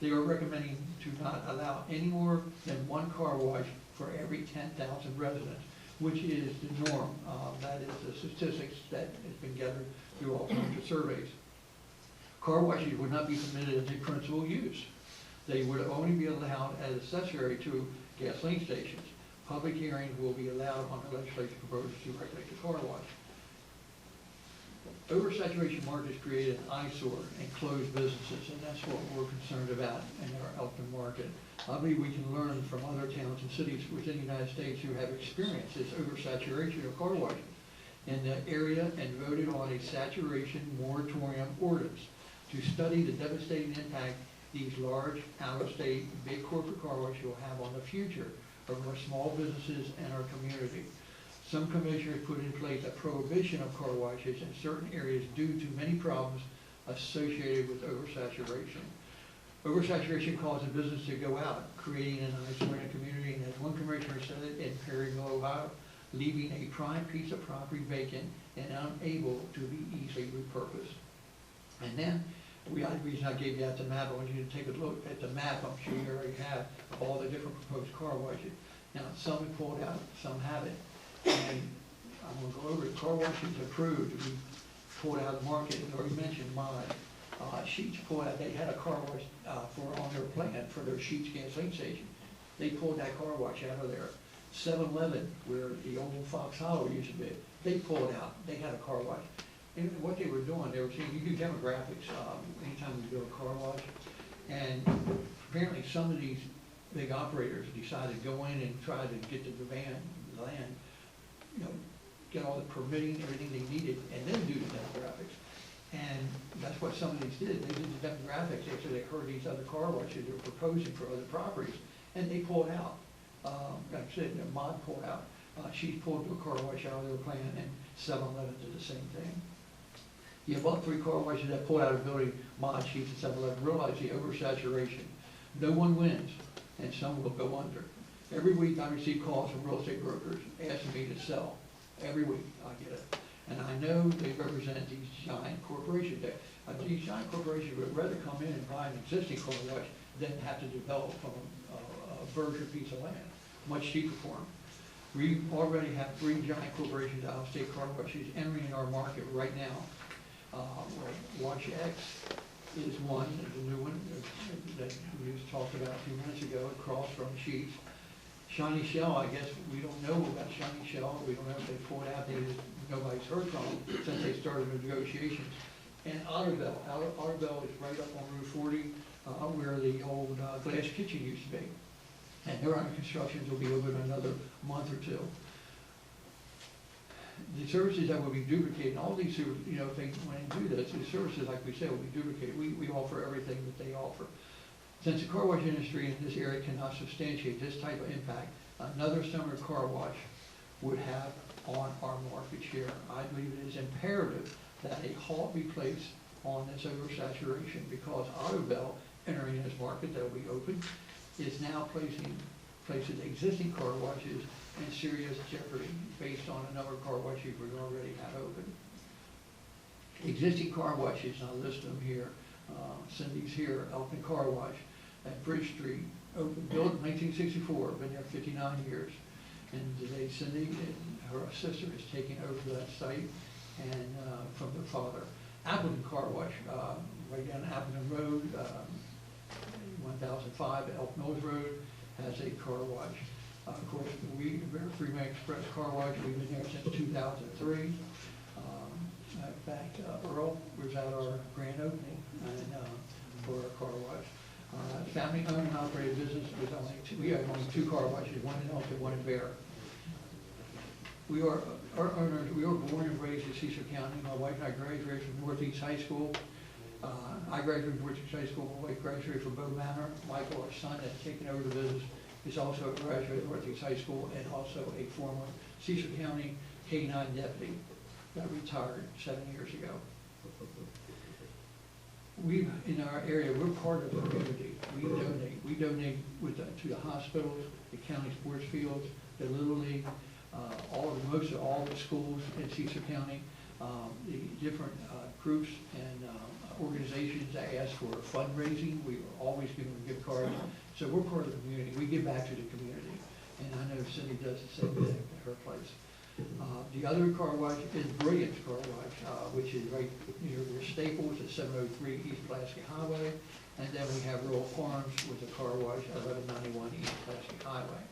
They are recommending to not allow any more than one car wash for every 10,000 residents, which is the norm. That is the statistics that has been gathered through all kinds of surveys. Car washes would not be permitted as a principal use. They would only be allowed as accessory to gasoline stations. Public hearings will be allowed on the legislation proposed to regulate the car wash. Oversaturation markets create an eyesore and closed businesses, and that's what we're concerned about in our Elkton market. I believe we can learn from other towns and cities within the United States who have experienced this oversaturation of car washes in the area and voted on a saturation moratorium ordinance to study the devastating impact these large, out-of-state, big corporate car washes will have on the future of our small businesses and our community. Some commissioners put in place a prohibition of car washes in certain areas due to many problems associated with oversaturation. Oversaturation causes business to go out, creating an isolated community, and as one commissioner said it, in Perryville, Ohio, leaving a prime piece of property vacant and unable to be easily repurposed. And then, the reason I gave you that map, I want you to take a look at the map, I'm sure you already have, of all the different proposed car washes. Now, some have pulled out, some haven't, and I'm gonna go over it. Car washes approved, we pulled out of the market, and already mentioned mine. Sheets pulled out, they had a car wash, on their plan for their Sheets gasoline station. They pulled that car wash out of there. 7-Eleven, where the old Fox Hollow used to be, they pulled out, they had a car wash. And what they were doing, they were saying, you do demographics, anytime you do a car wash. And apparently some of these big operators decided to go in and try to get the land, you know, get all the permitting, everything they needed, and then do the demographics. And that's what some of these did. They did the demographics after they heard these other car washes they were proposing for other properties, and they pulled out. Like I said, Mod pulled out. She pulled a car wash out of their plan, and 7-Eleven did the same thing. You have about 3 car washes that pulled out of the building, Mod, Sheets, and 7-Eleven. Realize the oversaturation. No one wins, and some will go under. Every week I receive calls from real estate brokers asking me to sell. Every week I get it. And I know they represent these giant corporations. These giant corporations would rather come in and buy an existing car wash than have to develop from a virgin piece of land. Much cheaper for them. We already have 3 giant corporations, out-of-state car washes, entering our market right now. Wash X is one, the new one that we just talked about a few minutes ago, across from Sheets. Shiny Shell, I guess we don't know about Shiny Shell. We don't know if they pulled out. Nobody's heard from them since they started the negotiations. And Otterville. Otterville is right up on Route 40, where the old glass kitchen used to be. And they're under construction. Will be over in another month or 2. The services that will be duplicated, all these, you know, if they want to do this, the services, like we said, will be duplicated. We offer everything that they offer. Since the car wash industry in this area cannot substantiate this type of impact, another summer car wash would have on our market share. I believe it is imperative that a halt be placed on this oversaturation because Otterville, entering this market that will be open, is now places existing car washes in serious jeopardy based on a number of car washes we already have open. Existing car washes, I'll list them here. Cindy's here, Elkton Car Wash at Bridge Street, open, built in 1964, been there 59 years. And today Cindy and her sister is taking over that site and from their father. Appleton Car Wash, right down Appleton Road, 1005 Elk Mills Road, has a car wash. Of course, we're Freeman Express Car Wash, we've been there since 2003. In fact, Earl was at our grand opening and, for our car wash. Family owned and operated business was only we have only 2 car washes, one in Elkton, one in Bear. We are, our owners, we were born and raised in Cecil County. My wife and I graduated from Northeast High School. I graduated from Northeast High School, my wife graduated from Bow Manor. Michael, our son, that's taken over the business, is also a graduate of Northeast High School and also a former Cecil County K-9 deputy that retired 7 years ago. We, in our area, we're part of the community. We donate to the hospitals, the county sports fields, the Little League, most of all the schools in Cecil County, the different groups and organizations that ask for fundraising. We are always giving them gift cards. So we're part of the community. We give back to the community. And I know Cindy does the same thing at her place. The other car wash is Brilliant's Car Wash, which is right near where Staples at 703 East Pulaski Highway. And then we have Rural Farms with a car wash at 1191 East Pulaski Highway.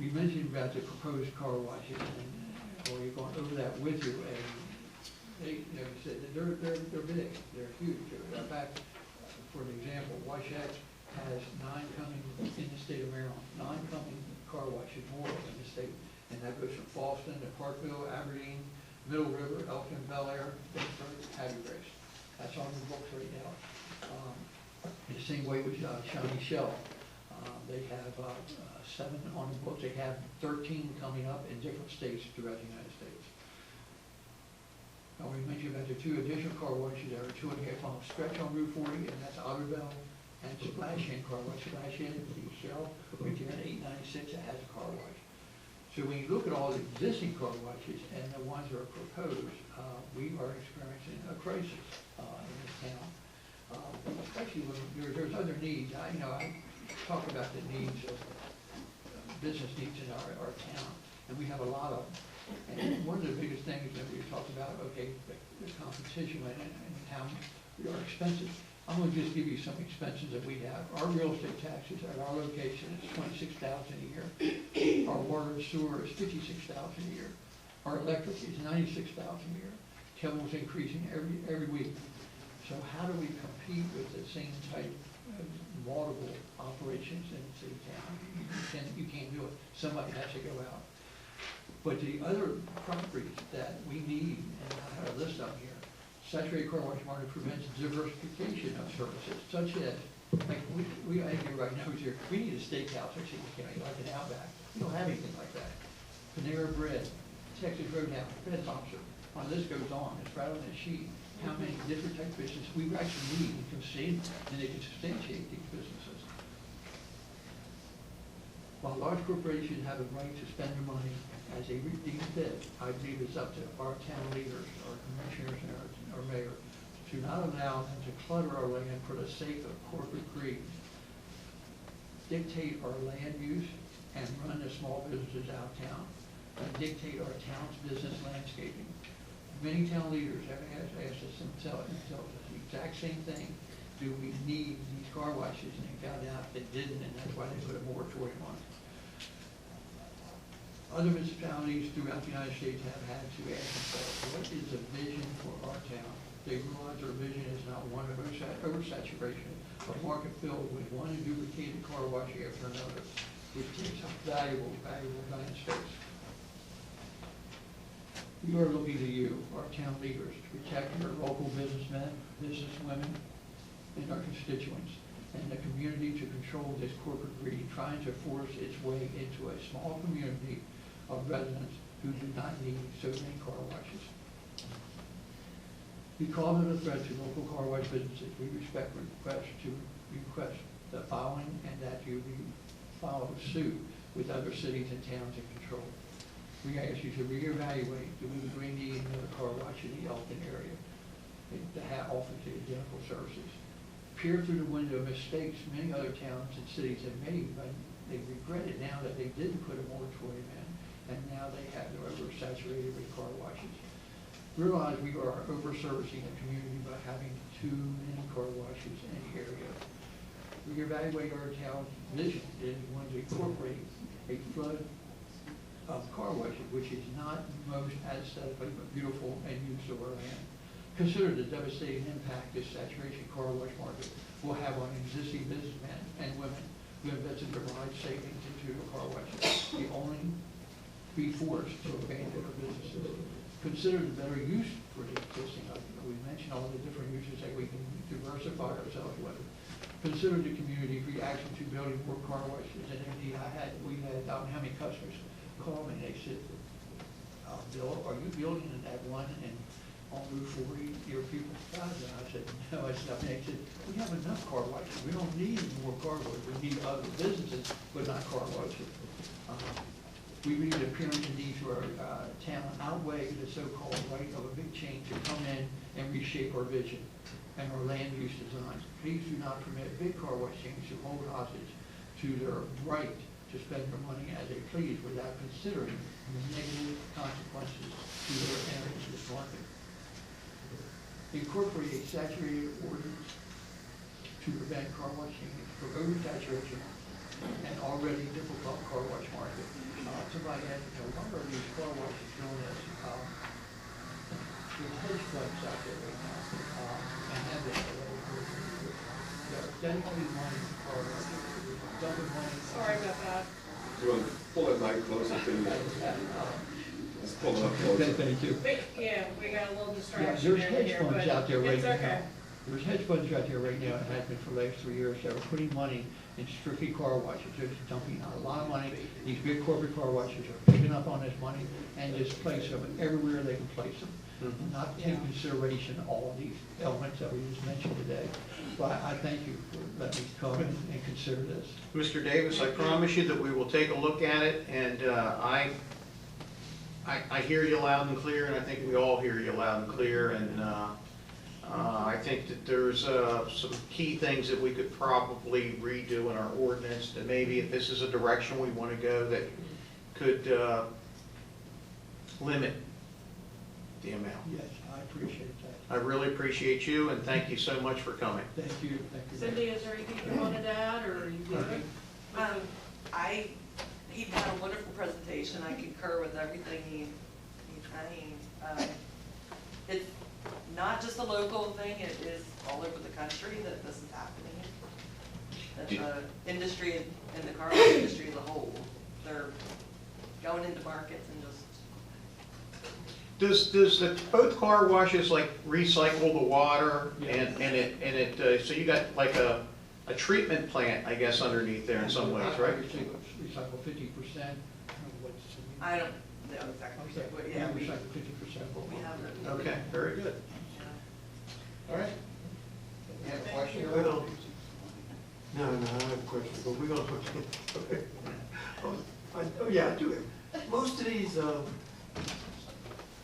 We mentioned about the proposed car washes, and we're going over that with you. And they, you know, said that they're big, they're huge. In fact, for an example, Wash X has 9 coming in the state of Maryland, 9 coming car washes more in the state. And that goes from Fallston to Parkville, Aberdeen, Middle River, Elkton, Bel Air, Vicksburg, Happy Grace. That's on the books right now. The same way with Shiny Shell. They have 7 on the books. They have 13 coming up in different states throughout the United States. Now we mentioned about the 2 additional car washes that are 2.5 mile stretch on Route 40, and that's Otterville and Splash In Car Wash. Splash In is the Shell, which is at 896 that has a car wash. So when you look at all the existing car washes and the ones that are proposed, we are experiencing a crisis in this town. Especially when there's other needs. I talk about the needs of business needs in our town, and we have a lot of them. And one of the biggest things that we talked about, okay, the competition and how our expenses. I'm gonna just give you some expenses that we have. Our real estate taxes at our location is $26,000 a year. Our water and sewer is $56,000 a year. Our electric is $96,000 a year. Cable's increasing every week. So how do we compete with the same type of multiple operations in the city town? You can't do it. Somebody has to go out. But the other properties that we need, and I have a list up here, saturated car wash market prevents diversification of services, such as, like, I think everybody knows here, we need a steakhouse in City County, like an Outback. We don't have anything like that. Panera Bread, Texas Roadhouse, Red Lobster, my list goes on, it's right on the sheet. How many different types of businesses we actually need and can see, and they can substantiate these businesses. While large corporations have a right to spend their money as they deem fit, I believe it's up to our town leaders, our commissioners, and our mayor to not allow them to clutter our land for the sake of corporate greed, dictate our land use, and run the small businesses out of town, and dictate our town's business landscaping. Many town leaders have asked us themselves the exact same thing. Do we need these car washes? And they found out they didn't, and that's why they put a moratorium on it. Other municipalities throughout the United States have had to ask themselves, what is the vision for our town? They realize our vision is not one of oversaturation, a market filled with one duplicated car wash after another, which takes up valuable land space. We are looking to you, our town leaders, to protect our local businessmen, businesswomen, and our constituents, and the community to control this corporate greed, trying to force its way into a small community of residents who do not need so many car washes. Because of the threat to local car wash businesses, we request the following, and that you follow suit with other cities and towns in control. We ask you to reevaluate, do we really need another car wash in the Elkton area to offer the identical services? Peer through the window of mistakes many other towns and cities have made, but they regret it now that they didn't put a moratorium in, and now they have their oversaturated with car washes. Realize we are over-servicing the community by having too many car washes in the area. Reevaluate our town's vision, and we want to incorporate a flood of car washes, which is not most aesthetically but beautiful and use of our land. Consider the devastating impact this saturation car wash market will have on existing businessmen and women who invested their life savings into the car washes. We only be forced to abandon our businesses. Consider the better use for the existing. We mentioned all the different uses that we can diversify ourselves with. Consider the community's reaction to building more car washes. And indeed, we had how many customers call me, they said, Bill, are you building that one on Route 40, your people got it? And I said, no, it's not. And they said, we have enough car washes. We don't need more car washes. We need other businesses, but not car washes. We believe the appearance and need to our town outweigh the so-called right of a big chain to come in and reshape our vision and our land use design. Please do not permit big car wash chains to hold hostage to their right to spend their money as they please without considering the negative consequences to their entry into this market. Incorporate a saturated ordinance to prevent car washing for oversaturation and already difficult car wash market. Somebody had to know, why are these car washes doing this? There's hedge funds out there right now, and have been already. They're dedicated money to car washes. Sorry about that. You want to pull that mic closer to you? Just pull it up closer. Okay, thank you. Yeah, we got a little Yeah, distraction there's there, hedge funds but out there right it's now. okay. There's hedge funds out there right now, and has been for the last 3 years, that are putting money in strictly car washes. They're just dumping out a lot of money. These big corporate car washes are picking up on this money and just place them everywhere they can place them. Not take consideration all of these elements that we just mentioned today. But I thank you for letting me come and consider this. Mr. Davis, I promise you that we will take a look at it, and I hear you loud and clear, and I think we all hear you loud and clear, and I think that there's some key things that we could probably redo in our ordinance, that maybe if this is a direction we want to go, that could limit the amount. Yes, I appreciate that. I really appreciate you, and thank you so much for coming. Thank you. Cindy, is there anything you wanted to add, or are you good? He had a wonderful presentation. I concur with everything he's saying. It's not just a local thing, it is all over the country that this is happening. That the industry and the car wash industry as a whole, they're going into markets and just. Does both car washes like recycle the water and so you got like a treatment plant, I guess, underneath there in some ways, right? Recycle 50%. I don't know exactly, but yeah. We recycle 50% of what We have it. Okay, very good. All right. You have a question? Well, no, I have a question, but we're gonna look at, oh, yeah, I do have. Most of these,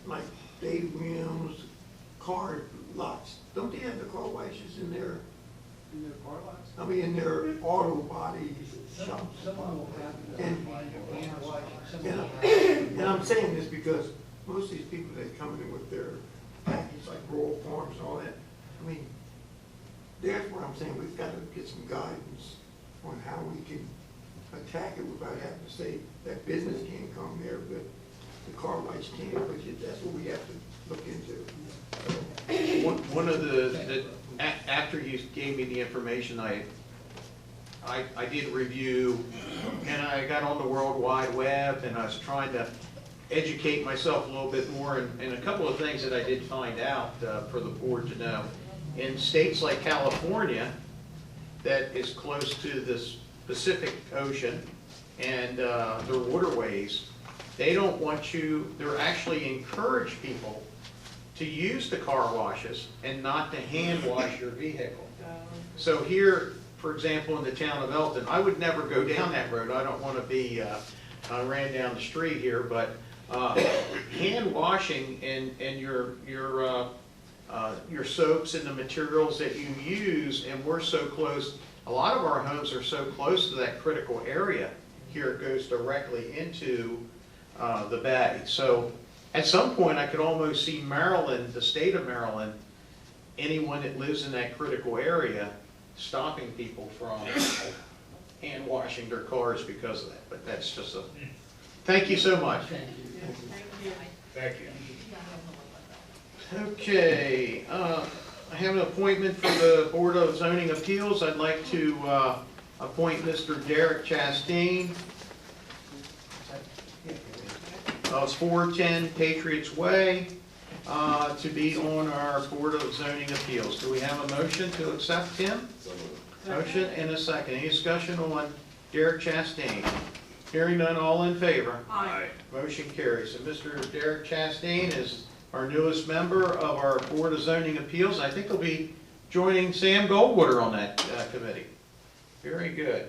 like Dave Williams car lots, don't they have the car washes in there? In their car lots? I mean, in their auto body shops. Someone will have And- And I'm saying this because most of these people that come in with their package, like Rural Farms and all that, I mean, that's what I'm saying, we've got to get some guidance on how we can attack it without having to say that business can't come there, but the car wash can, but that's what we have to look into. One of after you gave me the information, I did review, and I got on the World Wide Web, and I was trying to educate myself a little bit more, and a couple of things that I did find out for the board to know. In states like California, that is close to the Pacific Ocean and their waterways, they don't want you, they're actually encourage people to use the car washes and not to hand wash your vehicle. So here, for example, in the town of Elkton, I would never go down that road. I don't want to be ran down the street here, but hand washing and your soaps and the materials that you use, and we're so close, a lot of our homes are so close to that critical area. Here it goes directly into the bay. So at some point I could almost see Maryland, the state of Maryland, anyone that lives in that critical area, stopping people from hand washing their cars because of that. But that's just a, thank you so much. Thank you. Thank you. Okay, I have an appointment for the Board of Zoning Appeals. I'd like to appoint Mr. Derek Chastain of 410 Patriots Way to be on our Board of Zoning Appeals. Do we have a motion to accept him? Motion and a second. Any discussion on Derek Chastain? Hearing none, all in favor? Aye. Motion carries. And Mr. Derek Chastain is our newest member of our Board of Zoning Appeals. I think he'll be joining Sam Goldwater on that committee. Very good.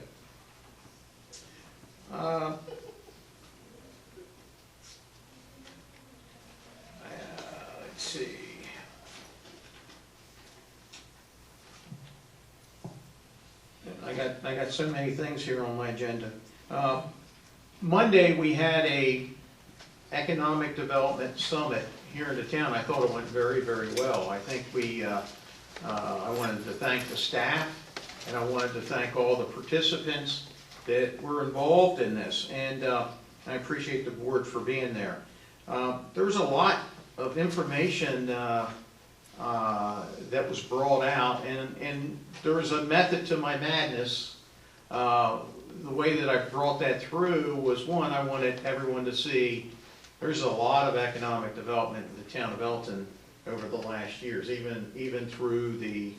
Let's see. I got so many things here on my agenda. Monday, we had a economic development summit here in the town. I thought it went very, very well. I think I wanted to thank the staff, and I wanted to thank all the participants that were involved in this, and I appreciate the board for being there. There was a lot of information that was brought out, and there was a method to my madness. The way that I brought that through was, one, I wanted everyone to see there's a lot of economic development in the town of Elkton over the last years, even through the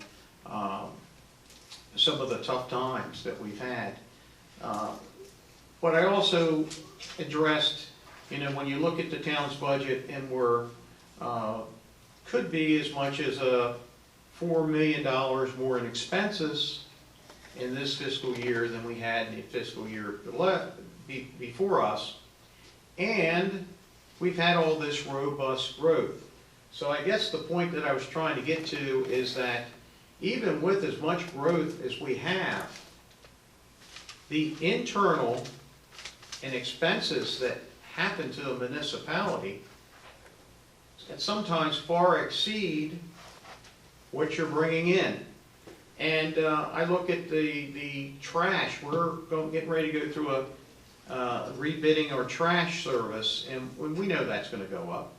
some of the tough times that we've had. But I also addressed, when you look at the town's budget, and we're could be as much as $4 million more in expenses in this fiscal year than we had in the fiscal year before us, and we've had all this robust growth. So I guess the point that I was trying to get to is that even with as much growth as we have, the internal and expenses that happen to a municipality can sometimes far exceed what you're bringing in. And I look at the trash. We're getting ready to go through a rebidding our trash service, and we know that's going to go up.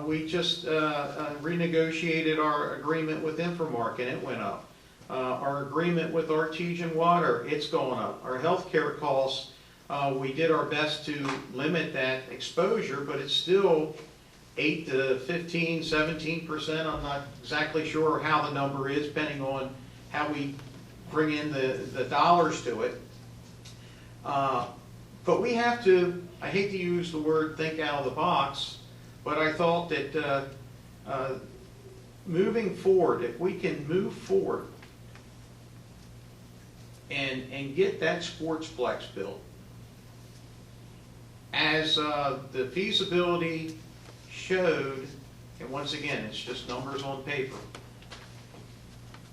We just renegotiated our agreement with Infomark, and it went up. Our agreement with Artesian Water, it's going up. Our healthcare costs, we did our best to limit that exposure, but it's still 8 to 15, 17%. I'm not exactly sure how the number is, depending on how we bring in the dollars to it. But we have to, I hate to use the word think out of the box, but I thought that moving forward, if we can move forward and get that sportsplex built, as the feasibility showed, and once again, it's just numbers on paper,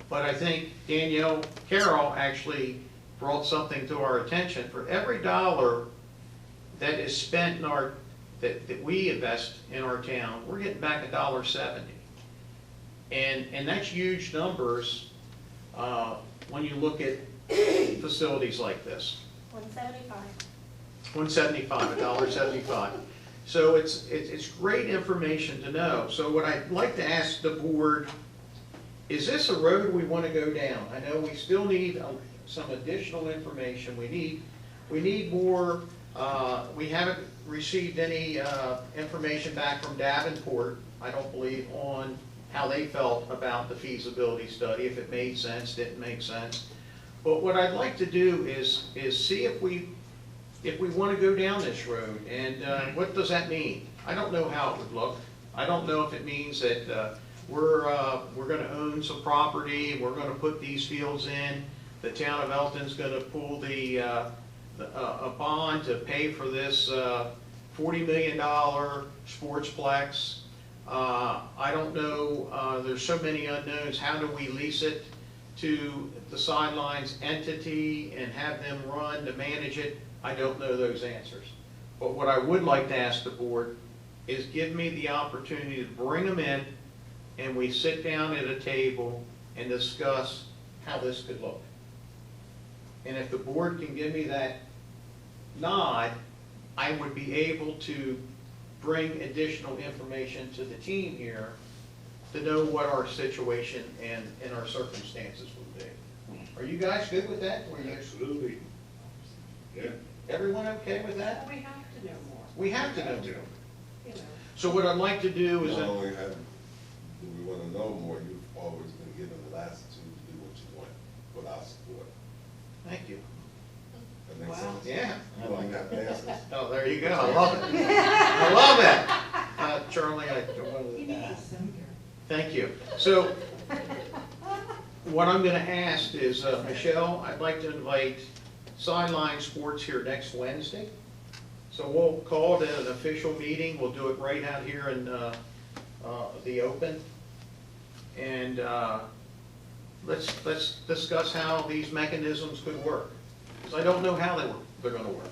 but I think Danielle Carroll actually brought something to our attention. For every dollar that is spent in our, that we invest in our town, we're getting back $1.70. And that's huge numbers when you look at facilities like this. 175. 175, $1.75. So it's great information to know. So what I'd like to ask the board, is this a road we want to go down? I know we still need some additional information. We need more. We haven't received any information back from Davenport, I don't believe, on how they felt about the feasibility study, if it made sense, didn't make sense. But what I'd like to do is see if we want to go down this road, and what does that mean? I don't know how it would look. I don't know if it means that we're going to own some property, and we're going to put these fields in. The town of Elkton's going to pull a bond to pay for this $40 million sportsplex. I don't know. There's so many unknowns. How do we lease it to the Sidelines entity and have them run to manage it? I don't know those answers. But what I would like to ask the board is give me the opportunity to bring them in, and we sit down at a table and discuss how this could look. And if the board can give me that nod, I would be able to bring additional information to the team here to know what our situation and our circumstances would be. Are you guys good with that? Absolutely. Yeah. Everyone okay with that? We have to know more. We have to know more. You know. So what I'd like to do is... Not only do we want to know more, you've always been given the latitude to do what you want with our support. Thank you. That makes Wow. sense? Yeah. You don't have to answer. Oh, there you go. I love it. I love it. Charlie, I wanted to... Thank you. So what I'm going to ask is, Michelle, I'd like to invite Sideline Sports here next Wednesday. So we'll call it an official meeting. We'll do it right out here in the open. And let's discuss how these mechanisms could work. Because I don't know how they're going to work.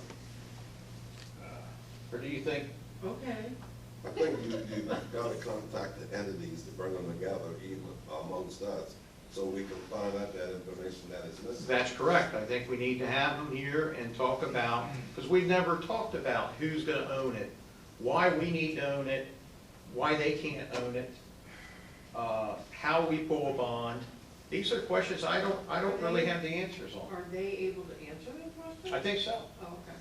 Or do you think? Okay. I think you've got to contact the entities to bring them together, even amongst us, so we can find out that information that is missing. That's correct. I think we need to have them here and talk about, because we've never talked about who's going to own it, why we need to own it, why they can't own it, how we pull a bond. These are questions I don't really have the answers on. Are they able to answer those questions? I think so. Oh, okay.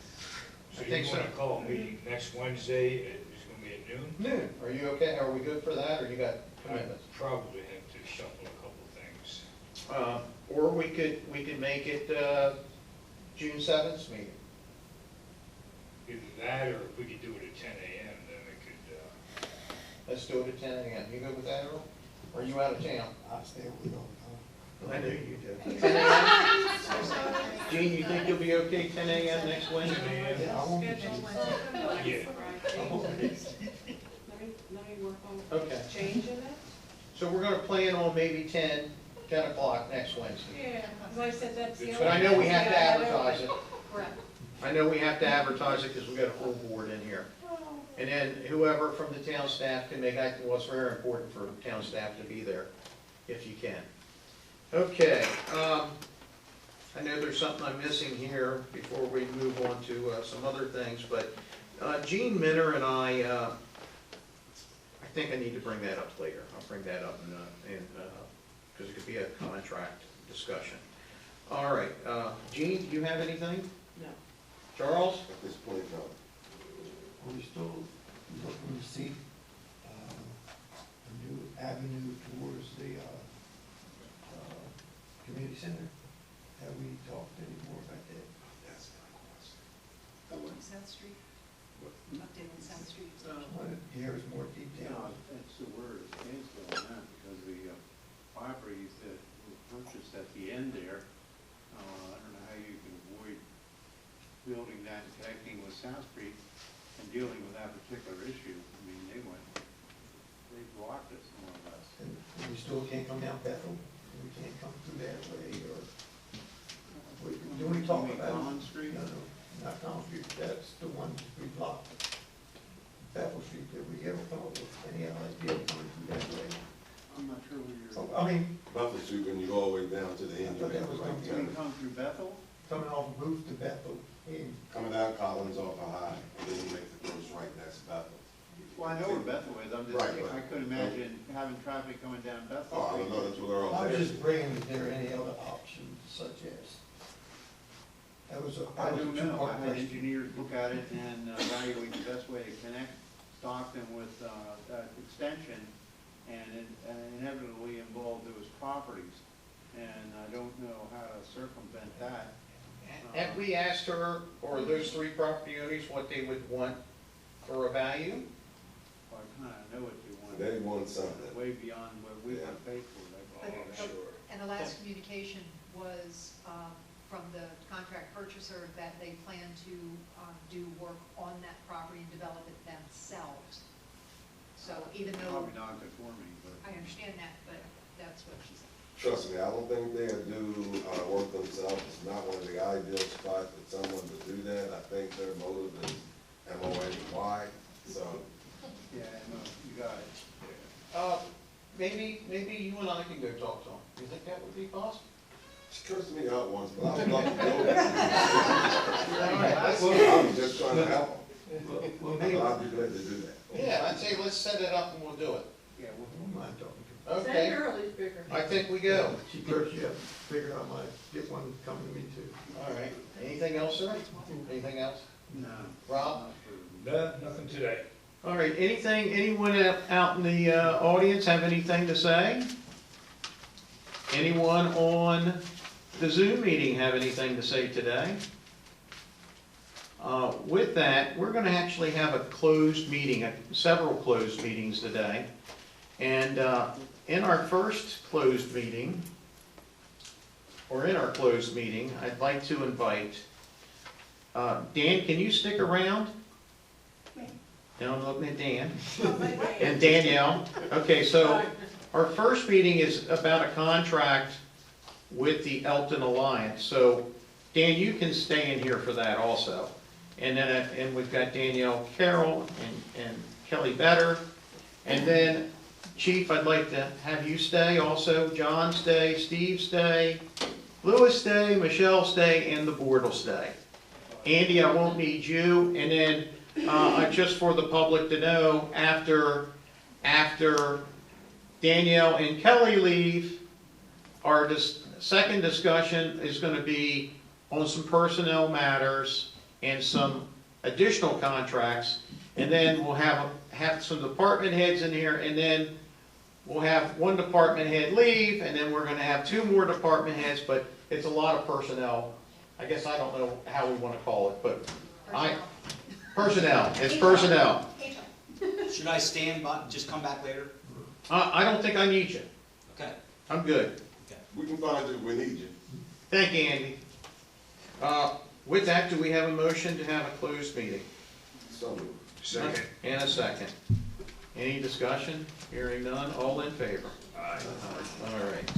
So I think you so. want to call a meeting next Wednesday, it's going to be at noon? Noon. Are you okay? Are we good for that, or you got I commitments? probably have to shuffle a couple things. Or we could make it June 7th meeting. Either that, or if we could do it at 10 a.m., then we could, Let's do it at 10 a.m. You good with that, Earl? Or are you out of town? I stay with all I knew you did. 10 a.m.? Gene, you think you'll be okay 10 a.m. next Wednesday? the time. Yeah, I won't be. Schedule Wednesday. yeah. I won't be. Okay, change in it? so we're gonna plan on maybe 10 o'clock next Wednesday. Yeah, as I said, that's the only. But I know we have to Wednesday I advertise it. Correct. I know we have to advertise it because we got a full board in here. And then whoever from the town staff can make, well, it's very important for town staff to be there, if you can. Okay, I know there's something I'm missing here before we move on to some other things, but Gene Minner and I think I need to bring that up later. I'll bring that up because it could be a contract discussion. All right, Gene, do you have anything? No. Charles? At this point, no. Are we still looking to see a new avenue towards the community center? Have we talked any more about that? That's my question. On South Street, update on South Street. I wanted to hear more detail. It's the word, it's going on, because the properties that were purchased at the end there, I don't know how you can avoid building that and connecting with South Street and dealing with that particular issue. I mean, they blocked us more or less. And we still can't come down Bethel? We can't come through that way, or? Do we talk You mean about? Collins Street? No, not Collins Street, that's the one we blocked. Bethel Street, did we ever come up with any idea of coming through that way? I'm not sure where you're. So, I mean, Buffer Street, when you go all the way down to the end, I thought that was right You there. can come through Bethel? coming off of Booth to Bethel, and Coming down Collins off a high, and then you make the first right, that's Bethel. Well, I know where Bethel is, I'm just, Right, I but- could imagine having traffic coming down Bethel. Oh, I don't know, that's where they're all I was there. just bringing, is there any other options such as? That was a, I that was a don't know, two-part I had question. engineers look at it and evaluate the best way to connect Stockton with, extension, and it inevitably involved those properties, and I don't know how to circumvent that. Have we asked her, or those three property owners, what they would want for a value? I kinda know what they want. They want something. Way beyond what we Yeah. would pay for, like, all of that. And the last communication was from the contract purchaser that they plan to do work on that property and develop it themselves. So even though, Probably non-conforming, but. I understand that, but that's what she said. Trust me, I don't think they'll do work themselves. It's not one of the ideal spots for someone to do that. I think their motive is MONY, so. Yeah, no, you got it. Maybe you and I can go talk to them. You think that would be possible? She cursed me out once, but I would love to do it. I'm just trying to help them. Well, maybe, I'd be glad to do that. Yeah, I'd say let's set it up and we'll do it. Yeah, I well, don't mind talking to Okay, early speaker. I think we go. her. She cursed you up, figured I might get one coming to me too. All right, anything else, sir? Anything else? no. Rob? No, nothing today. All right, anyone out in the audience have anything to say? Anyone on the Zoom meeting have anything to say today? With that, we're going to actually have a closed meeting, several closed meetings today. And in our first closed meeting, I'd like to invite, Dan, can you stick around? No, I'm looking at Dan. And Danielle. Okay, so our first meeting is about a contract with the Elkton Alliance. So Dan, you can stay in here for that also. And then, and we've got Danielle Carroll and Kelly Better. And then, Chief, I'd like to have you stay also. John stay, Steve stay, Louis stay, Michelle stay, and the board will stay. Andy, I won't need you. And then, just for the public to know, after Danielle and Kelly leave, our second discussion is going to be on some personnel matters and some additional contracts, and then we'll have some department heads in here, and then we'll have one department head leave, and then we're going to have two more department heads, but it's a lot of personnel. I guess I don't know how we want to call it, but personnel, it's personnel. Should I stand by, just come back later? I don't think I need you. Okay. I'm good. We can find you if we need you. Thank you, Andy. With that, do we have a motion to have a closed meeting? So moved. Second. And a second. Any discussion? Hearing none, all in favor? Aye. All right.